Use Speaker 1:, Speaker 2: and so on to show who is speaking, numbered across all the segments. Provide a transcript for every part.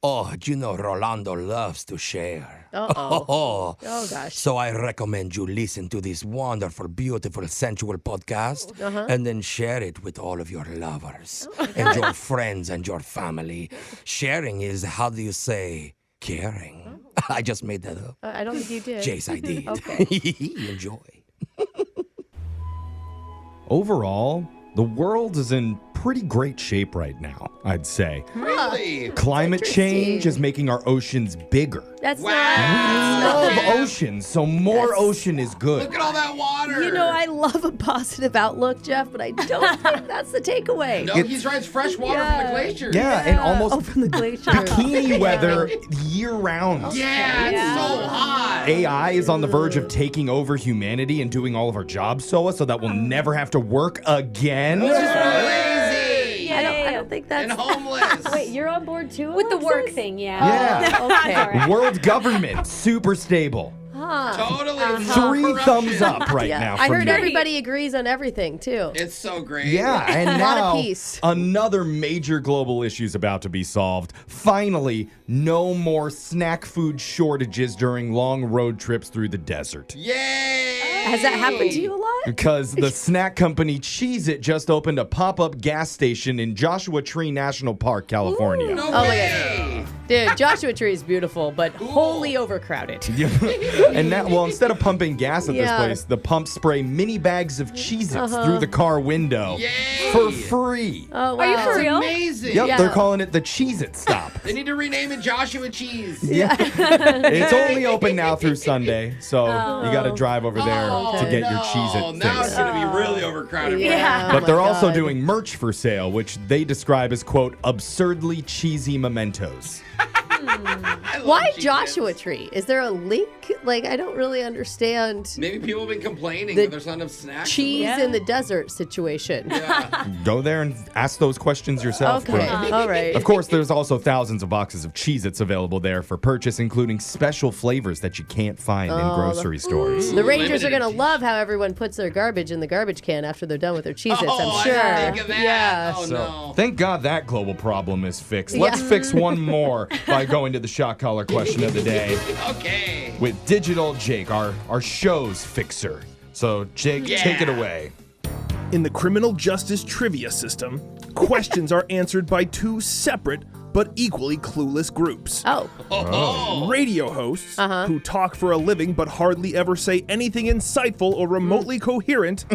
Speaker 1: Oh, Rolando loves to share.
Speaker 2: Oh, gosh.
Speaker 1: So I recommend you listen to this wonderful, beautiful, sensual podcast and then share it with all of your lovers and your friends and your family. Sharing is, how do you say, caring? I just made that up.
Speaker 2: I don't think you did.
Speaker 1: Jace, I did.
Speaker 2: Okay.
Speaker 1: Enjoy.
Speaker 3: Overall, the world is in pretty great shape right now, I'd say.
Speaker 4: Really?
Speaker 3: Climate change is making our oceans bigger.
Speaker 2: That's
Speaker 3: We
Speaker 2: not.
Speaker 3: love oceans, so more ocean is good.
Speaker 4: Look at all that water.
Speaker 2: You know, I love a positive outlook, Jeff, but I don't think that's the takeaway.
Speaker 4: No, he's right. It's fresh water from the glacier.
Speaker 3: Yeah, and almost
Speaker 2: from the glacier.
Speaker 3: bikini weather year round.
Speaker 4: Yeah, it's so hot.
Speaker 3: AI is on the verge of taking over humanity and doing all of our jobs so that we'll never have to work again.
Speaker 4: Crazy.
Speaker 2: I don't think that's...
Speaker 4: And homeless.
Speaker 5: Wait, you're on board too?
Speaker 6: With the work
Speaker 5: Alexis?
Speaker 6: thing, yeah.
Speaker 3: Yeah.
Speaker 2: Okay.
Speaker 3: World government, super stable.
Speaker 4: Totally.
Speaker 3: Three
Speaker 4: Corruption.
Speaker 3: thumbs up right now
Speaker 2: I
Speaker 3: from
Speaker 2: heard
Speaker 3: me.
Speaker 2: everybody agrees on everything, too.
Speaker 4: It's so great.
Speaker 3: Yeah, and
Speaker 2: A lot of
Speaker 3: now
Speaker 2: peace.
Speaker 3: another major global issue is about to be solved. Finally, no more snack food shortages during long road trips through the desert.
Speaker 4: Yay!
Speaker 2: Has that happened to you a lot?
Speaker 3: Because the snack company Cheez-It just opened a pop-up gas station in Joshua Tree National Park, California.
Speaker 4: No
Speaker 2: Oh, my
Speaker 4: way.
Speaker 2: Dude, Joshua Tree is beautiful, but wholly overcrowded.
Speaker 3: And now, well, instead of pumping gas at this
Speaker 2: Yeah.
Speaker 3: place, the pumps spray mini bags of Cheez-Its through the car window
Speaker 4: Yay!
Speaker 3: for free.
Speaker 2: Oh, wow.
Speaker 6: Are you for real?
Speaker 4: Amazing.
Speaker 3: Yep,
Speaker 2: Yeah.
Speaker 3: they're calling it the Cheez-It Stop.
Speaker 4: They need to rename it Joshua Cheese.
Speaker 3: Yeah. It's only open now through Sunday, so you got to drive over there to get your Cheez-It
Speaker 4: Now it's
Speaker 3: fix.
Speaker 4: going to be really overcrowded.
Speaker 6: Yeah.
Speaker 3: But
Speaker 2: Oh,
Speaker 3: they're
Speaker 2: my
Speaker 3: also
Speaker 2: God.
Speaker 3: doing merch for sale, which they describe as, quote, absurdly cheesy mementos.
Speaker 4: I love
Speaker 2: Why
Speaker 4: Cheez-Its.
Speaker 2: Joshua Tree? Is there a link? Like, I don't really understand
Speaker 4: Maybe people have been complaining
Speaker 2: The
Speaker 4: that there's not enough snacks.
Speaker 2: cheese in the desert situation.
Speaker 4: Yeah.
Speaker 3: Go there and ask those questions yourself,
Speaker 2: Okay,
Speaker 3: Brooke.
Speaker 2: all right.
Speaker 3: Of course, there's also thousands of boxes of Cheez-Its available there for purchase, including special flavors that you can't find in grocery stores.
Speaker 2: The Rangers are
Speaker 4: Limited
Speaker 2: going to love how everyone puts their garbage in the garbage can after they're done with their Cheez-Its,
Speaker 4: Oh,
Speaker 2: I'm
Speaker 4: I
Speaker 2: sure.
Speaker 4: didn't think of that.
Speaker 2: Yeah.
Speaker 4: Oh,
Speaker 3: So,
Speaker 4: no.
Speaker 3: thank God that global problem is fixed.
Speaker 2: Yeah.
Speaker 3: Let's fix one more by going to the shot collar question of the day
Speaker 4: Okay.
Speaker 3: with Digital Jake, our show's fixer. So, Jake, take it away.
Speaker 7: In the criminal justice trivia system, questions are answered by two separate but equally clueless groups.
Speaker 2: Oh,
Speaker 7: Radio hosts, who talk for a living but hardly ever say anything insightful or remotely coherent,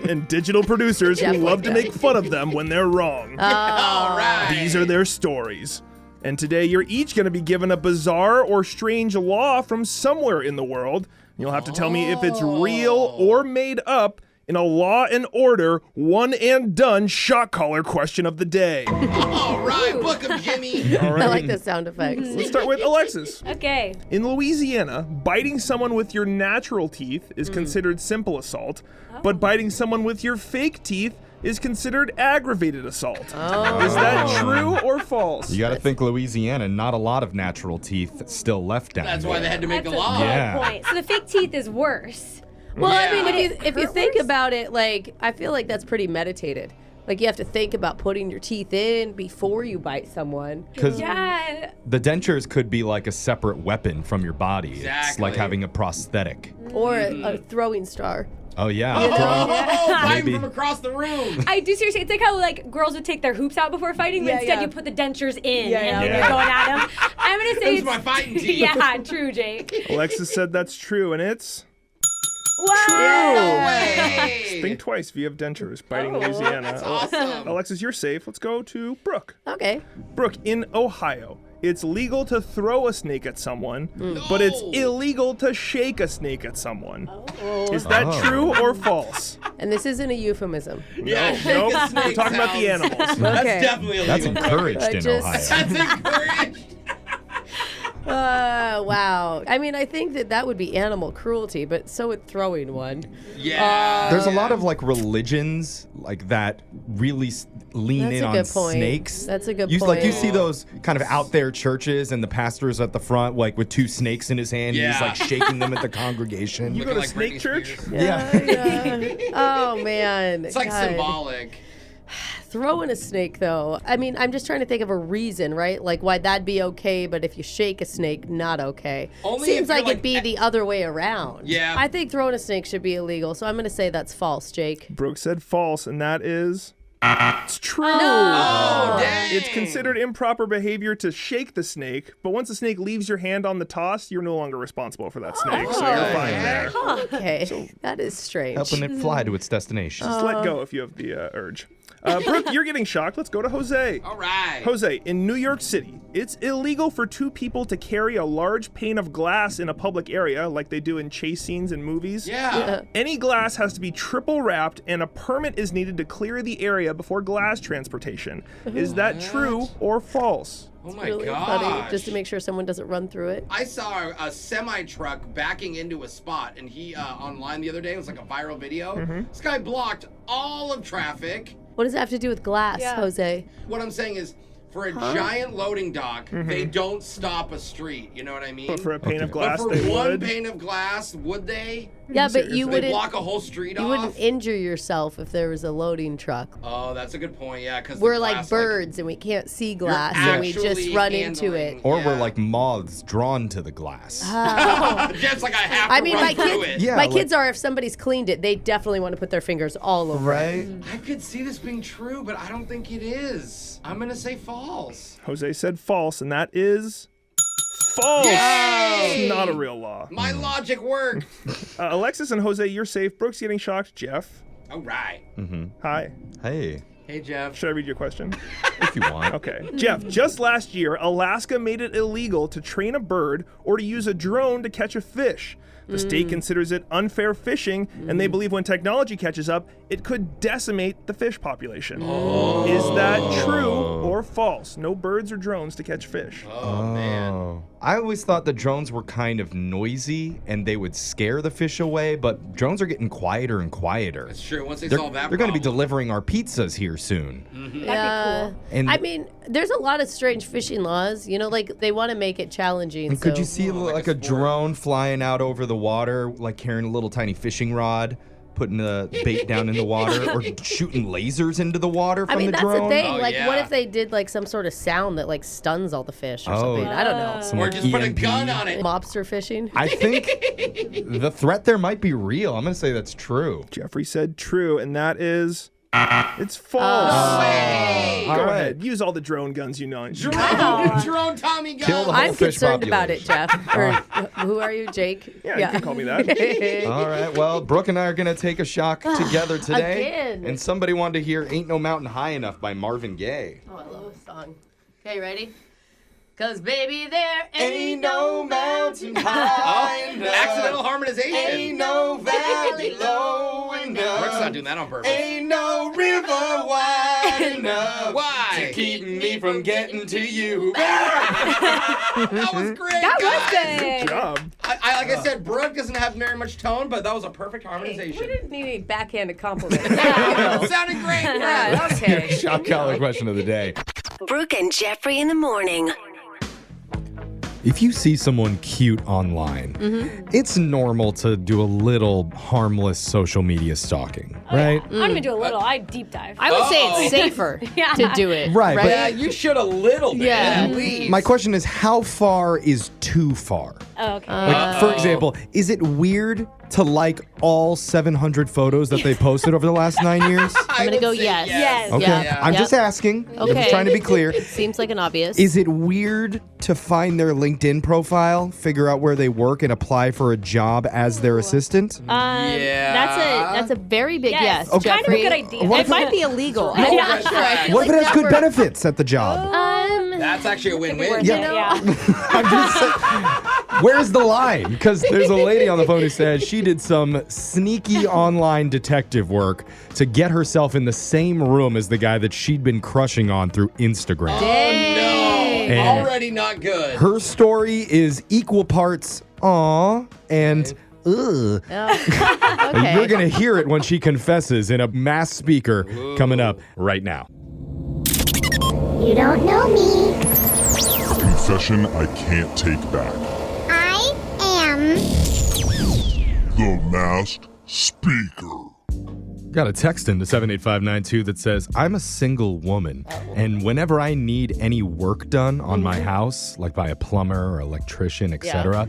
Speaker 7: and digital producers who love to make fun of them when they're wrong.
Speaker 4: All right.
Speaker 7: These are their stories. And today you're each going to be given a bizarre or strange law from somewhere in the world. You'll have to tell me if it's real or made up in a Law and Order one and done shot caller question of the day.
Speaker 4: All right. Book 'em, Jimmy.
Speaker 7: All right.
Speaker 2: I like the sound effects.
Speaker 7: Let's start with Alexis.
Speaker 5: Okay.
Speaker 7: In Louisiana, biting someone with your natural teeth is considered simple assault, but biting someone with your fake teeth is considered aggravated assault. Is that true or false?
Speaker 3: You got to think Louisiana, not a lot of natural teeth still left down
Speaker 4: That's
Speaker 3: there.
Speaker 4: why they had to make
Speaker 5: That's
Speaker 4: the
Speaker 5: a
Speaker 4: law.
Speaker 5: good
Speaker 3: Yeah.
Speaker 5: point. So the fake teeth is worse.
Speaker 2: Well, I
Speaker 4: Yeah.
Speaker 2: mean, if you
Speaker 5: Hurt
Speaker 2: think
Speaker 5: worse?
Speaker 2: about it, like, I feel like that's pretty meditated. Like, you have to think about putting your teeth in before you bite someone.
Speaker 3: Because
Speaker 5: Yeah.
Speaker 3: the dentures could be like a separate weapon from your body. It's
Speaker 4: Exactly.
Speaker 3: like having a prosthetic.
Speaker 2: Or a throwing star.
Speaker 3: Oh, yeah.
Speaker 4: Fighting
Speaker 3: Maybe.
Speaker 4: from across the room.
Speaker 5: I do seriously. It's like how like girls would take their hoops out before fighting, but
Speaker 2: Yeah,
Speaker 5: instead
Speaker 2: yeah.
Speaker 5: you put the dentures in
Speaker 2: Yeah,
Speaker 5: and then
Speaker 3: yeah.
Speaker 5: you're going at them. I'm gonna say
Speaker 4: Those are my fighting teeth.
Speaker 5: Yeah, true, Jake.
Speaker 7: Alexis said that's true, and it's...
Speaker 5: Wow.
Speaker 4: No way.
Speaker 7: Think twice if you have dentures biting Louisiana.
Speaker 4: That's awesome.
Speaker 7: Alexis, you're safe. Let's go to Brooke.
Speaker 2: Okay.
Speaker 7: Brooke, in Ohio, it's legal to throw a snake at someone, but it's illegal to shake a snake at someone. Is that true or false?
Speaker 2: And this isn't a euphemism.
Speaker 4: Yeah,
Speaker 7: Nope.
Speaker 4: shake a
Speaker 7: We're
Speaker 4: snake
Speaker 7: talking about the
Speaker 4: sounds-
Speaker 7: animals.
Speaker 4: That's
Speaker 2: Okay.
Speaker 4: definitely illegal.
Speaker 3: That's encouraged
Speaker 2: I
Speaker 3: in
Speaker 2: just-
Speaker 3: Ohio.
Speaker 4: That's encouraged.
Speaker 2: Wow. I mean, I think that would be animal cruelty, but so would throwing one.
Speaker 4: Yeah.
Speaker 3: There's a lot of like religions like that really lean
Speaker 2: That's
Speaker 3: in
Speaker 2: a
Speaker 3: on
Speaker 2: good point.
Speaker 3: snakes.
Speaker 2: That's a good
Speaker 3: Like you
Speaker 2: point.
Speaker 3: see those kind of out there churches and the pastor's at the front like with two snakes in his hand.
Speaker 4: Yeah.
Speaker 3: He's like shaking them at the congregation.
Speaker 7: You go
Speaker 4: Looking
Speaker 7: to
Speaker 4: like
Speaker 7: snake
Speaker 4: Britney
Speaker 7: church?
Speaker 4: Spears.
Speaker 3: Yeah.
Speaker 2: Oh, man.
Speaker 4: It's like
Speaker 2: God.
Speaker 4: symbolic.
Speaker 2: Throwing a snake, though. I mean, I'm just trying to think of a reason, right? Like why that'd be okay, but if you shake a snake, not okay.
Speaker 4: Only
Speaker 2: Seems
Speaker 4: if you're
Speaker 2: like it'd be the other way around.
Speaker 4: Yeah.
Speaker 2: I think throwing a snake should be illegal, so I'm going to say that's false, Jake.
Speaker 7: Brooke said false, and that is... It's true.
Speaker 4: Oh, dang.
Speaker 7: It's considered improper behavior to shake the snake, but once the snake leaves your hand on the toss, you're no longer responsible for that snake, so you're fine there.
Speaker 2: Okay, that is strange.
Speaker 3: Helping it fly to its destination.
Speaker 7: Just let go if you have the urge. Brooke, you're getting shocked. Let's go to Jose.
Speaker 4: All right.
Speaker 7: Jose, in New York City, it's illegal for two people to carry a large pane of glass in a public area like they do in chase scenes in movies.
Speaker 4: Yeah.
Speaker 7: Any glass has to be triple wrapped, and a permit is needed to clear the area before glass transportation. Is that true or false?
Speaker 4: Oh my
Speaker 2: Really
Speaker 4: gosh.
Speaker 2: funny, just to make sure someone doesn't run through it.
Speaker 4: I saw a semi truck backing into a spot, and he online the other day, it was like a viral video. This guy blocked all of traffic.
Speaker 2: What does that have to do with glass,
Speaker 5: Yeah.
Speaker 2: Jose?
Speaker 4: What I'm saying is, for a giant loading dock, they don't stop a street. You know what I mean?
Speaker 7: But for a pane of
Speaker 4: But
Speaker 7: glass,
Speaker 4: for
Speaker 7: they
Speaker 4: one
Speaker 7: would.
Speaker 4: pane of glass, would they?
Speaker 2: Yeah, but you
Speaker 4: They
Speaker 2: wouldn't.
Speaker 4: block a whole street
Speaker 2: You
Speaker 4: off?
Speaker 2: wouldn't injure yourself if there was a loading truck.
Speaker 4: Oh, that's a good point. Yeah, because
Speaker 2: We're like birds and we can't see glass and we just run into it.
Speaker 3: Or we're like moths drawn to the glass.
Speaker 4: Just like I have to
Speaker 2: I mean,
Speaker 4: run
Speaker 2: my
Speaker 4: through
Speaker 2: kids,
Speaker 4: it.
Speaker 3: Yeah,
Speaker 2: my
Speaker 3: like-
Speaker 2: kids are, if somebody's cleaned it, they definitely want to put their fingers all over it.
Speaker 3: Right?
Speaker 4: I could see this being true, but I don't think it is. I'm gonna say false.
Speaker 7: Jose said false, and that is false.
Speaker 4: Yay!
Speaker 7: It's not a real law.
Speaker 4: My logic worked.
Speaker 7: Alexis and Jose, you're safe. Brooke's getting shocked. Jeff,
Speaker 4: All right.
Speaker 7: hi.
Speaker 3: Hey,
Speaker 4: Hey, Jeff.
Speaker 7: Should I read your question?
Speaker 3: if you want.
Speaker 7: Okay. Jeff, just last year, Alaska made it illegal to train a bird or to use a drone to catch a fish. The state considers it unfair fishing, and they believe when technology catches up, it could decimate the fish population. Is that true or false? No birds or drones to catch fish.
Speaker 4: Oh, man.
Speaker 3: I always thought the drones were kind of noisy and they would scare the fish away, but drones are getting quieter and quieter.
Speaker 4: It's true. Once they
Speaker 3: They're,
Speaker 4: solve that
Speaker 3: they're going to be
Speaker 4: problem.
Speaker 3: delivering our pizzas here soon.
Speaker 2: Yeah.
Speaker 3: And
Speaker 2: I mean, there's a lot of strange fishing laws. You know, like they want to make it challenging.
Speaker 3: And could
Speaker 2: so-
Speaker 3: you see like a
Speaker 4: sport.
Speaker 3: drone flying out over the water, like carrying a little tiny fishing rod, putting the bait down in the water, or shooting lasers into the water from
Speaker 2: I mean,
Speaker 3: the
Speaker 2: that's
Speaker 3: drone?
Speaker 2: the thing.
Speaker 4: Oh,
Speaker 2: Like, what
Speaker 4: yeah.
Speaker 2: if they did like some sort of sound that like stuns all the fish or
Speaker 3: Oh.
Speaker 2: something? I don't know.
Speaker 3: Some
Speaker 4: Or
Speaker 3: like
Speaker 4: just put a
Speaker 3: EMP.
Speaker 4: gun on it.
Speaker 2: Mobster fishing.
Speaker 3: I think the threat there might be real. I'm going to say that's true.
Speaker 7: Jeffrey said true, and that is... It's false.
Speaker 4: Way.
Speaker 7: Go
Speaker 3: All right.
Speaker 7: ahead. Use all the drone guns you know.
Speaker 4: Drone Tommy gun.
Speaker 3: Kill the whole
Speaker 2: I'm
Speaker 3: fish
Speaker 2: concerned about it,
Speaker 3: population.
Speaker 2: Jeff. Or, who are you, Jake?
Speaker 7: Yeah, you can call me that.
Speaker 3: All right. Well, Brooke and I are going to take a shock together today.
Speaker 2: Again.
Speaker 3: And somebody wanted to hear Ain't No Mountain High Enough by Marvin Gaye.
Speaker 2: Oh, I love this song. Okay, ready? Cause baby, there ain't no mountain high enough.
Speaker 4: Accidental harmonization.
Speaker 3: Ain't no valley low enough.
Speaker 4: Brooke's not doing that on purpose.
Speaker 3: Ain't no river wide enough.
Speaker 4: Why?
Speaker 3: To keep me from getting to you.
Speaker 4: That was great,
Speaker 5: That
Speaker 4: guys.
Speaker 5: was
Speaker 7: Good
Speaker 5: good.
Speaker 7: job.
Speaker 4: Like I said, Brooke doesn't have very much tone, but that was a perfect
Speaker 2: We
Speaker 4: harmonization.
Speaker 2: didn't need any backhanded compliments.
Speaker 4: It sounded great, Brooke.
Speaker 2: Yeah, okay.
Speaker 3: Shock collar question of the day.
Speaker 6: Brooke and Jeffrey in the morning.
Speaker 3: If you see someone cute online, it's normal to do a little harmless social media stalking, right?
Speaker 5: I don't even do a little. I deep dive.
Speaker 2: I would say it's safer
Speaker 5: Yeah.
Speaker 2: to do it.
Speaker 3: Right, but-
Speaker 4: Yeah, you should a little bit,
Speaker 2: Yeah.
Speaker 4: at least.
Speaker 3: My question is, how far is too far?
Speaker 5: Oh, okay.
Speaker 3: Like, for example, is it weird to like all 700 photos that they posted over the last 9 years?
Speaker 2: I'm gonna go yes.
Speaker 5: Yes.
Speaker 3: Okay,
Speaker 2: Yeah.
Speaker 3: I'm
Speaker 2: Yep.
Speaker 3: just asking. I'm
Speaker 2: Okay.
Speaker 3: just trying to be clear.
Speaker 2: Seems like an obvious.
Speaker 3: Is it weird to find their LinkedIn profile, figure out where they work, and apply for a job as their assistant?
Speaker 4: Yeah.
Speaker 2: That's a very big yes.
Speaker 5: Yes. Okay. Kind of a
Speaker 2: Jeffrey.
Speaker 5: good idea.
Speaker 2: It might be illegal. I'm
Speaker 5: Yeah.
Speaker 2: not sure. I feel
Speaker 3: What if
Speaker 2: like
Speaker 3: it has
Speaker 2: that
Speaker 3: good
Speaker 2: were-
Speaker 3: benefits at the job?
Speaker 4: That's actually a win-win.
Speaker 3: Yeah.
Speaker 5: Yeah.
Speaker 3: I'm just saying, where's the line? Because there's a lady on the phone who said she did some sneaky online detective work to get herself in the same room as the guy that she'd been crushing on through Instagram.
Speaker 4: Oh, no.
Speaker 3: And-
Speaker 4: Already not good.
Speaker 3: Her story is equal parts aw and ugh.
Speaker 2: Okay.
Speaker 3: You're going to hear it when she confesses in a mass speaker coming up right now.
Speaker 8: You don't know me.
Speaker 9: Confession I can't take back.
Speaker 8: I am.
Speaker 9: The Masked Speaker.
Speaker 3: Got a text into 78592 that says, I'm a single woman, and whenever I need any work done on my house, like by a plumber or electrician, etc.,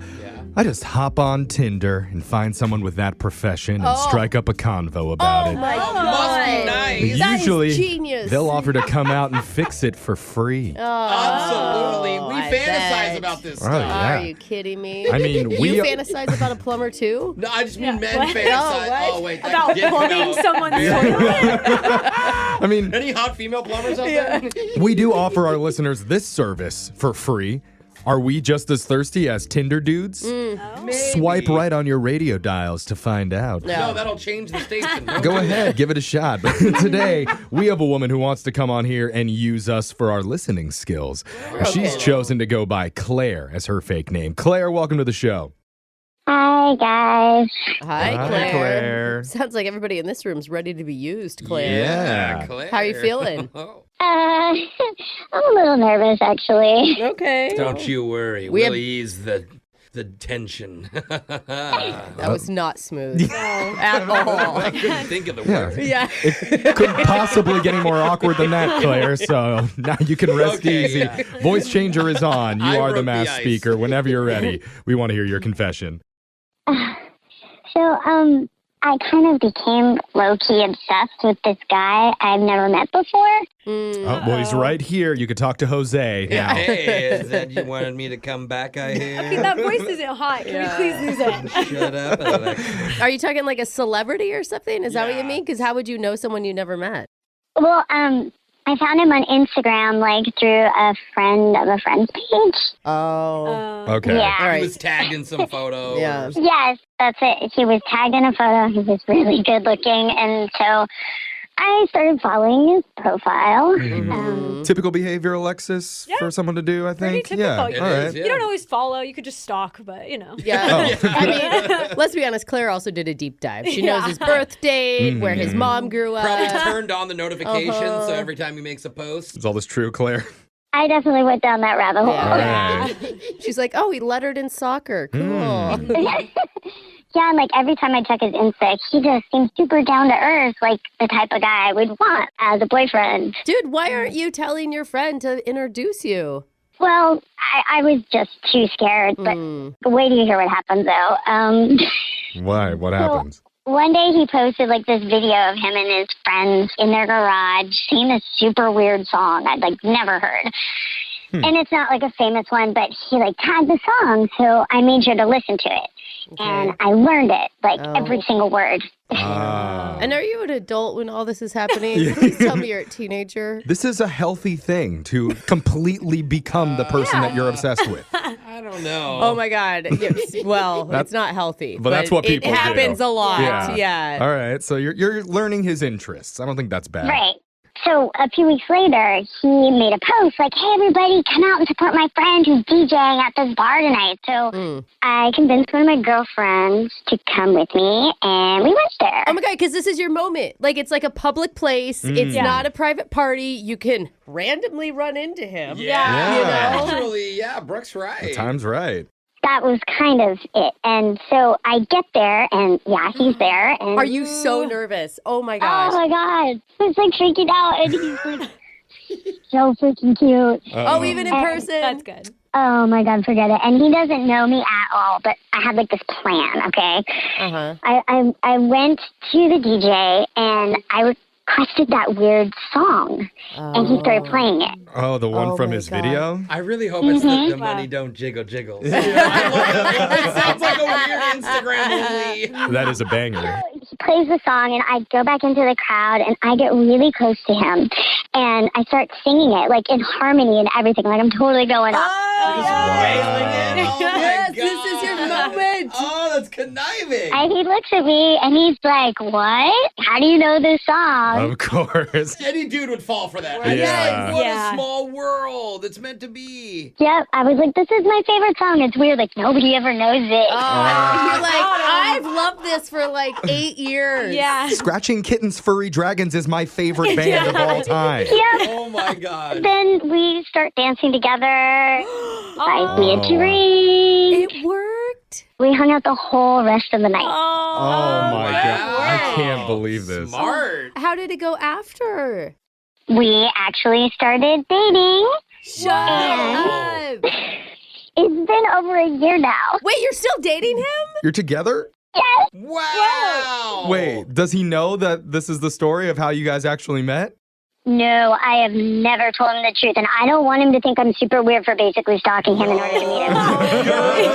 Speaker 3: I just hop on Tinder and find someone with that profession and strike up a convo about it.
Speaker 2: My
Speaker 4: Must
Speaker 2: God.
Speaker 4: be nice.
Speaker 2: That is
Speaker 3: Usually,
Speaker 2: genius.
Speaker 3: they'll offer to come out and fix it for free.
Speaker 4: Absolutely. We
Speaker 2: I
Speaker 4: fantasize
Speaker 2: bet.
Speaker 4: about this
Speaker 3: Oh,
Speaker 4: stuff.
Speaker 3: yeah.
Speaker 2: Are you kidding me?
Speaker 3: I mean,
Speaker 2: you fantasize about a plumber too?
Speaker 4: No, I just mean men
Speaker 5: what?
Speaker 4: fantasize.
Speaker 2: what?
Speaker 4: Oh, wait. That
Speaker 5: About
Speaker 4: did come
Speaker 5: plumbing
Speaker 4: out.
Speaker 5: someone's toilet.
Speaker 3: I mean,
Speaker 4: Any hot female plumbers out there?
Speaker 3: we do offer our listeners this service for free. Are we just as thirsty as Tinder dudes? Swipe right on your radio dials to find out.
Speaker 4: No, that'll change the station. Don't
Speaker 3: Go
Speaker 4: do
Speaker 3: ahead,
Speaker 4: that.
Speaker 3: give it a shot. But today, we have a woman who wants to come on here and use us for our listening skills. She's chosen to go by Claire as her fake name. Claire, welcome to the show.
Speaker 8: Hi, guys.
Speaker 2: Hi,
Speaker 3: Hi,
Speaker 2: Claire.
Speaker 3: Claire.
Speaker 2: Sounds like everybody in this room's ready to be used, Claire.
Speaker 3: Yeah.
Speaker 4: Claire.
Speaker 2: How are you feeling?
Speaker 4: Oh.
Speaker 8: I'm a little nervous, actually.
Speaker 2: Okay.
Speaker 1: Don't you worry.
Speaker 2: We
Speaker 1: We'll
Speaker 2: have-
Speaker 1: ease the tension.
Speaker 2: That was not smooth at all.
Speaker 1: I couldn't think of the word.
Speaker 2: Yeah.
Speaker 3: Couldn't possibly get any more awkward than that, Claire. So now you can rest
Speaker 4: Okay,
Speaker 3: easy.
Speaker 4: yeah.
Speaker 3: Voice changer is on. You
Speaker 4: I
Speaker 3: are the
Speaker 4: broke the
Speaker 3: master
Speaker 4: ice.
Speaker 3: speaker. Whenever you're ready, we want to hear your confession.
Speaker 8: So, I kind of became low-key obsessed with this guy I've never met before.
Speaker 3: Oh, well, he's right here. You could talk to Jose now.
Speaker 1: Hey, is that you wanted me to come back, I hear?
Speaker 5: Okay, that voice isn't hot. Can we please lose it?
Speaker 1: Shut up, Alex.
Speaker 2: Are you talking like a celebrity or something? Is that what you mean? Because how would you know someone you never met?
Speaker 8: Well, I found him on Instagram, like, through a friend of a friend's page.
Speaker 2: Oh.
Speaker 3: Okay.
Speaker 8: Yeah.
Speaker 2: All right.
Speaker 4: He was tagged in some photo.
Speaker 2: Yeah.
Speaker 8: Yes, that's it. He was tagged in a photo. He was really good looking. And so I started following his profile.
Speaker 3: Typical behavior, Alexis,
Speaker 5: Yeah.
Speaker 3: for someone to do, I
Speaker 5: Pretty
Speaker 3: think.
Speaker 5: typical.
Speaker 3: Yeah.
Speaker 4: It
Speaker 3: All
Speaker 4: is,
Speaker 3: right.
Speaker 4: yeah.
Speaker 5: You don't always follow. You could just stalk, but you know.
Speaker 2: Yeah. I mean, let's be honest. Claire also did a deep dive. She knows his birth date, where his mom grew up.
Speaker 4: Probably turned on the notifications,
Speaker 2: Uh-huh.
Speaker 4: so every time he makes a post.
Speaker 3: Is all this true, Claire?
Speaker 8: I definitely went down that rabbit hole.
Speaker 3: All right.
Speaker 2: She's like, oh, he lettered in soccer. Cool.
Speaker 8: Yeah, and like every time I check his Insta, he just seems super down to earth, like the type of guy I would want as a boyfriend.
Speaker 2: Dude, why aren't you telling your friend to introduce you?
Speaker 8: Well, I was just too scared, but wait till you hear what happened, though.
Speaker 3: Why? What happens?
Speaker 8: One day he posted like this video of him and his friends in their garage singing this super weird song I'd like never heard. And it's not like a famous one, but he like tagged the song, so I made sure to listen to it. And I learned it, like every single word.
Speaker 2: And are you an adult when all this is happening? Please tell me you're a teenager.
Speaker 3: This is a healthy thing to completely become the person that you're obsessed with.
Speaker 4: I don't know.
Speaker 2: Oh my God. Yes. Well, it's not healthy.
Speaker 3: But that's what people
Speaker 2: It
Speaker 3: do.
Speaker 2: happens a lot. Yeah.
Speaker 3: All right. So you're learning his interests. I don't think that's bad.
Speaker 8: Right. So a few weeks later, he made a post like, hey, everybody, come out and support my friend who's DJing at this bar tonight. So I convinced one of my girlfriends to come with me, and we went there.
Speaker 2: Oh my God, because this is your moment. Like, it's like a public place. It's not a private party. You can randomly run into him.
Speaker 3: Yeah.
Speaker 4: Actually, yeah, Brooke's right.
Speaker 3: The time's right.
Speaker 8: That was kind of it. And so I get there, and yeah, he's there. And
Speaker 2: Are you so nervous? Oh my
Speaker 8: Oh
Speaker 2: gosh.
Speaker 8: my God. I was like freaking out, and he's like so freaking cute.
Speaker 2: Oh, even in person?
Speaker 5: That's good.
Speaker 8: Oh my God, forget it. And he doesn't know me at all, but I had like this plan, okay?
Speaker 2: Uh-huh.
Speaker 8: I went to the DJ, and I requested that weird song, and he started playing it.
Speaker 3: Oh, the one
Speaker 2: Oh
Speaker 3: from
Speaker 2: my
Speaker 3: his
Speaker 2: God.
Speaker 3: video?
Speaker 1: I really hope it's the money don't jiggle jiggles.
Speaker 4: I love it. It sounds like a weird Instagram only.
Speaker 3: That is a banger.
Speaker 8: He plays the song, and I go back into the crowd, and I get really close to him, and I start singing it, like in harmony and everything. Like I'm totally going up.
Speaker 4: Oh
Speaker 2: Yes,
Speaker 4: my
Speaker 2: this is your
Speaker 4: God.
Speaker 2: moment.
Speaker 4: Oh, that's conniving.
Speaker 8: And he looks at me, and he's like, what? How do you know this song?
Speaker 3: Of course.
Speaker 4: Any dude would fall for that.
Speaker 3: Yeah.
Speaker 4: It's like, what
Speaker 5: Yeah.
Speaker 4: a small world. It's meant to be.
Speaker 8: Yep, I was like, this is my favorite song. It's weird, like nobody ever knows it.
Speaker 2: You're like, I've loved this for like 8 years.
Speaker 5: Yeah.
Speaker 3: Scratching Kittens, Furry Dragons is my favorite band of all time.
Speaker 8: Yep.
Speaker 4: Oh my God.
Speaker 8: Then we start dancing together. Buys me a drink.
Speaker 2: It worked.
Speaker 8: We hung out the whole rest of the night.
Speaker 5: Oh.
Speaker 3: Oh my
Speaker 4: Wow.
Speaker 3: God. I can't believe this.
Speaker 4: Smart.
Speaker 2: How did it go after?
Speaker 8: We actually started dating.
Speaker 2: Shut up.
Speaker 8: It's been over a year now.
Speaker 2: Wait, you're still dating him?
Speaker 3: You're together?
Speaker 8: Yes.
Speaker 4: Wow.
Speaker 3: Wait, does he know that this is the story of how you guys actually met?
Speaker 8: No, I have never told him the truth, and I don't want him to think I'm super weird for basically stalking him in order to meet him.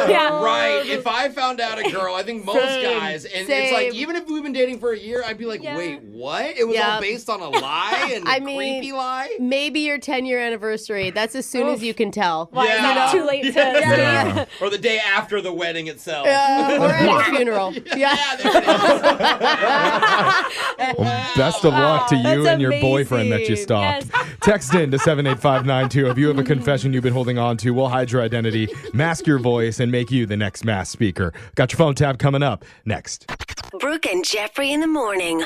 Speaker 2: Yeah.
Speaker 4: Right. If I found out a girl, I think most guys, and it's like, even if we've been dating for a year, I'd be like, wait, what? It was all based on a lie and
Speaker 2: I
Speaker 4: a
Speaker 2: mean,
Speaker 4: creepy lie?
Speaker 2: Maybe your 10-year anniversary. That's as soon as you can tell.
Speaker 5: Why is it too late to
Speaker 3: Yeah.
Speaker 4: Or the day after the wedding itself.
Speaker 2: Or at a funeral.
Speaker 4: Yeah, there it is.
Speaker 3: Well, best of luck to you
Speaker 2: That's
Speaker 3: and your boyfriend that you
Speaker 2: amazing.
Speaker 3: stalked. Text in to 78592 if you have a confession you've been holding on to. We'll hide your identity, mask your voice, and make you the next mass speaker. Got your phone tab coming up next.
Speaker 6: Brooke and Jeffrey in the morning.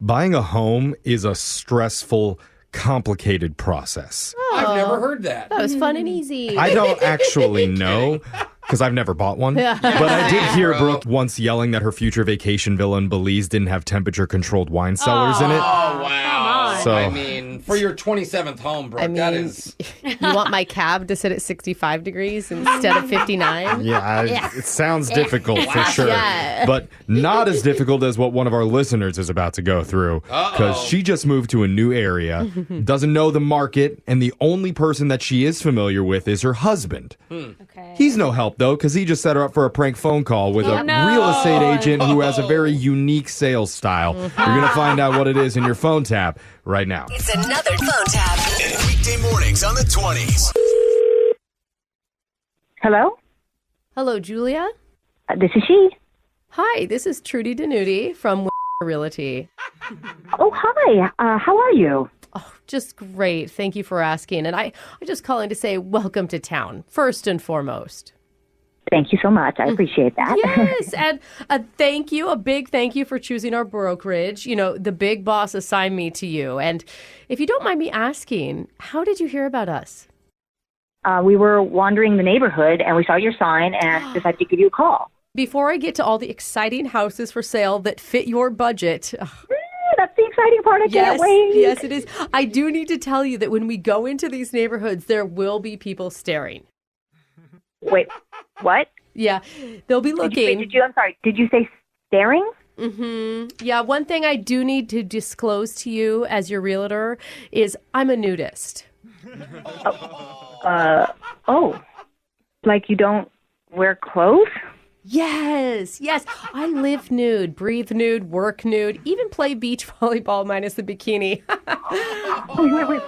Speaker 3: Buying a home is a stressful, complicated process.
Speaker 4: I've never heard that.
Speaker 2: That was fun and easy.
Speaker 3: I don't actually know because I've never bought one. But I did hear Brooke once yelling that her future vacation villa in Belize didn't have temperature-controlled wine cellars in it.
Speaker 4: Oh, wow.
Speaker 3: So-
Speaker 4: I mean, for your 27th home, Brooke, that is...
Speaker 2: You want my cab to sit at 65 degrees instead of 59?
Speaker 3: Yeah, it sounds difficult for sure.
Speaker 2: Yeah.
Speaker 3: But not as difficult as what one of our listeners is about to go through. Because she just moved to a new area, doesn't know the market, and the only person that she is familiar with is her husband.
Speaker 5: Okay.
Speaker 3: He's no help, though, because he just set her up for a prank phone call with a real estate agent who has a very unique sales style. You're going to find out what it is in your phone tap right now.
Speaker 6: It's another phone tap.
Speaker 10: Weekday mornings on the 20s.
Speaker 8: Hello?
Speaker 2: Hello, Julia.
Speaker 8: This is she.
Speaker 2: Hi, this is Trudy Nudie from Realty.
Speaker 8: Oh, hi. How are you?
Speaker 2: Oh, just great. Thank you for asking. And I'm just calling to say welcome to town, first and foremost.
Speaker 8: Thank you so much. I appreciate that.
Speaker 2: Yes, and a big thank you for choosing our brokerage. You know, the big boss assigned me to you. And if you don't mind me asking, how did you hear about us?
Speaker 8: We were wandering the neighborhood, and we saw your sign and decided to give you a call.
Speaker 2: Before I get to all the exciting houses for sale that fit your budget,
Speaker 8: That's the exciting part. I can't wait.
Speaker 2: Yes, it is. I do need to tell you that when we go into these neighborhoods, there will be people staring.
Speaker 8: Wait, what?
Speaker 2: Yeah, they'll be looking.
Speaker 8: I'm sorry, did you say staring?
Speaker 2: Mm-hmm. Yeah, one thing I do need to disclose to you as your realtor is I'm a nudist.
Speaker 8: Like you don't wear clothes?
Speaker 2: Yes. I live nude, breathe nude, work nude, even play beach volleyball minus the bikini.
Speaker 8: Wait.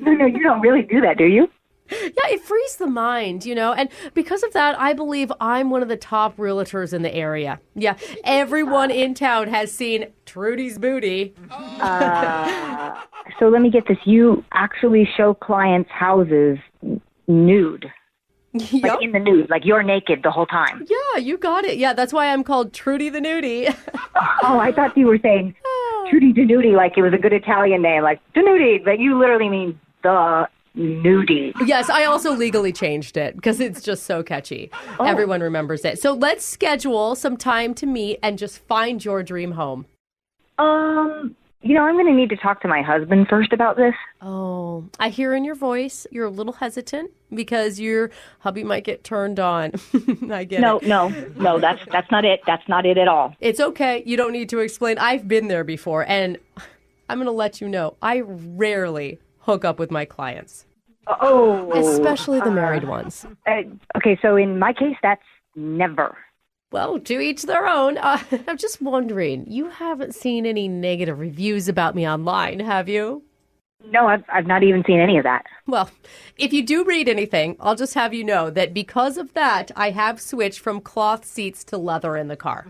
Speaker 8: No, you don't really do that, do you?
Speaker 2: Yeah, it frees the mind, you know, and because of that, I believe I'm one of the top realtors in the area. Yeah, everyone in town has seen Trudy's booty.
Speaker 8: So let me get this. You actually show clients houses nude.
Speaker 2: Yep.
Speaker 8: Like in the nude, like you're naked the whole time.
Speaker 2: Yeah, you got it. Yeah, that's why I'm called Trudy the Nudie.
Speaker 8: Oh, I thought you were saying Trudy Denudi, like it was a good Italian name, like Denudi, but you literally mean the Nudie.
Speaker 2: Yes, I also legally changed it because it's just so catchy. Everyone remembers it. So let's schedule some time to meet and just find your dream home.
Speaker 8: I'm going to need to talk to my husband first about this.
Speaker 2: Oh, I hear in your voice you're a little hesitant because your hubby might get turned on. I get it.
Speaker 8: No, that's not it. That's not it at all.
Speaker 2: It's okay. You don't need to explain. I've been there before, and I'm going to let you know, I rarely hook up with my clients.
Speaker 8: Oh.
Speaker 2: Especially the married ones.
Speaker 8: Okay, so in my case, that's never.
Speaker 2: Well, to each their own. I'm just wondering, you haven't seen any negative reviews about me online, have you?
Speaker 8: No, I've not even seen any of that.
Speaker 2: Well, if you do read anything, I'll just have you know that because of that, I have switched from cloth seats to leather in the car.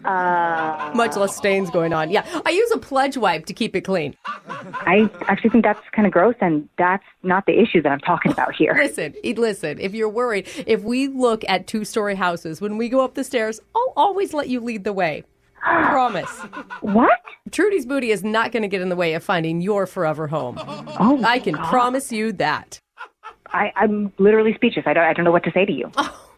Speaker 2: Much less stains going on. Yeah, I use a pledge wipe to keep it clean.
Speaker 8: I actually think that's kind of gross, and that's not the issue that I'm talking about here.
Speaker 2: Listen, if you're worried, if we look at two-story houses, when we go up the stairs, I'll always let you lead the way. Promise.
Speaker 8: What?
Speaker 2: Trudy's booty is not going to get in the way of finding your forever home.
Speaker 8: Oh,
Speaker 2: I can promise you that.
Speaker 8: I'm literally speechless. I don't know what to say to you.
Speaker 2: Oh,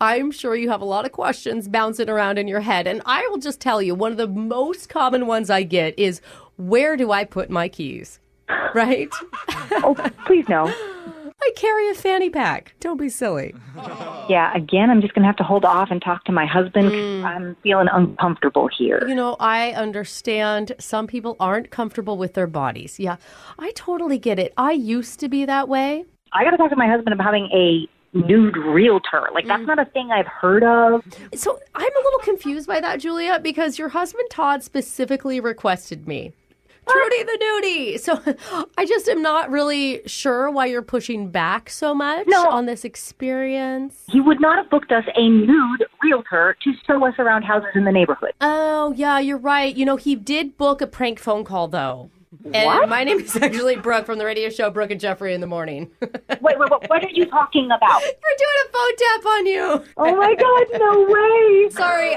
Speaker 2: I'm sure you have a lot of questions bouncing around in your head. And I will just tell you, one of the most common ones I get is, where do I put my keys? Right?
Speaker 11: Oh, please no.
Speaker 2: I carry a fanny pack. Don't be silly.
Speaker 11: Yeah, again, I'm just going to have to hold off and talk to my husband 'cause I'm feeling uncomfortable here.
Speaker 2: You know, I understand some people aren't comfortable with their bodies. Yeah, I totally get it. I used to be that way.
Speaker 11: I got to talk to my husband about having a nude realtor. Like, that's not a thing I've heard of.
Speaker 2: So I'm a little confused by that, Julia, because your husband Todd specifically requested me. Trudy the Nudie. So I just am not really sure why you're pushing back so much on this experience.
Speaker 11: He would not have booked us a nude realtor to show us around houses in the neighborhood.
Speaker 2: Oh, yeah, you're right. You know, he did book a prank phone call, though. And
Speaker 11: What?
Speaker 2: my name is actually Brooke from the radio show Brooke and Jeffrey in the Morning.
Speaker 11: Wait, what are you talking about?
Speaker 2: We're doing a phone tap on you.
Speaker 11: Oh, my God, no way.
Speaker 2: Sorry,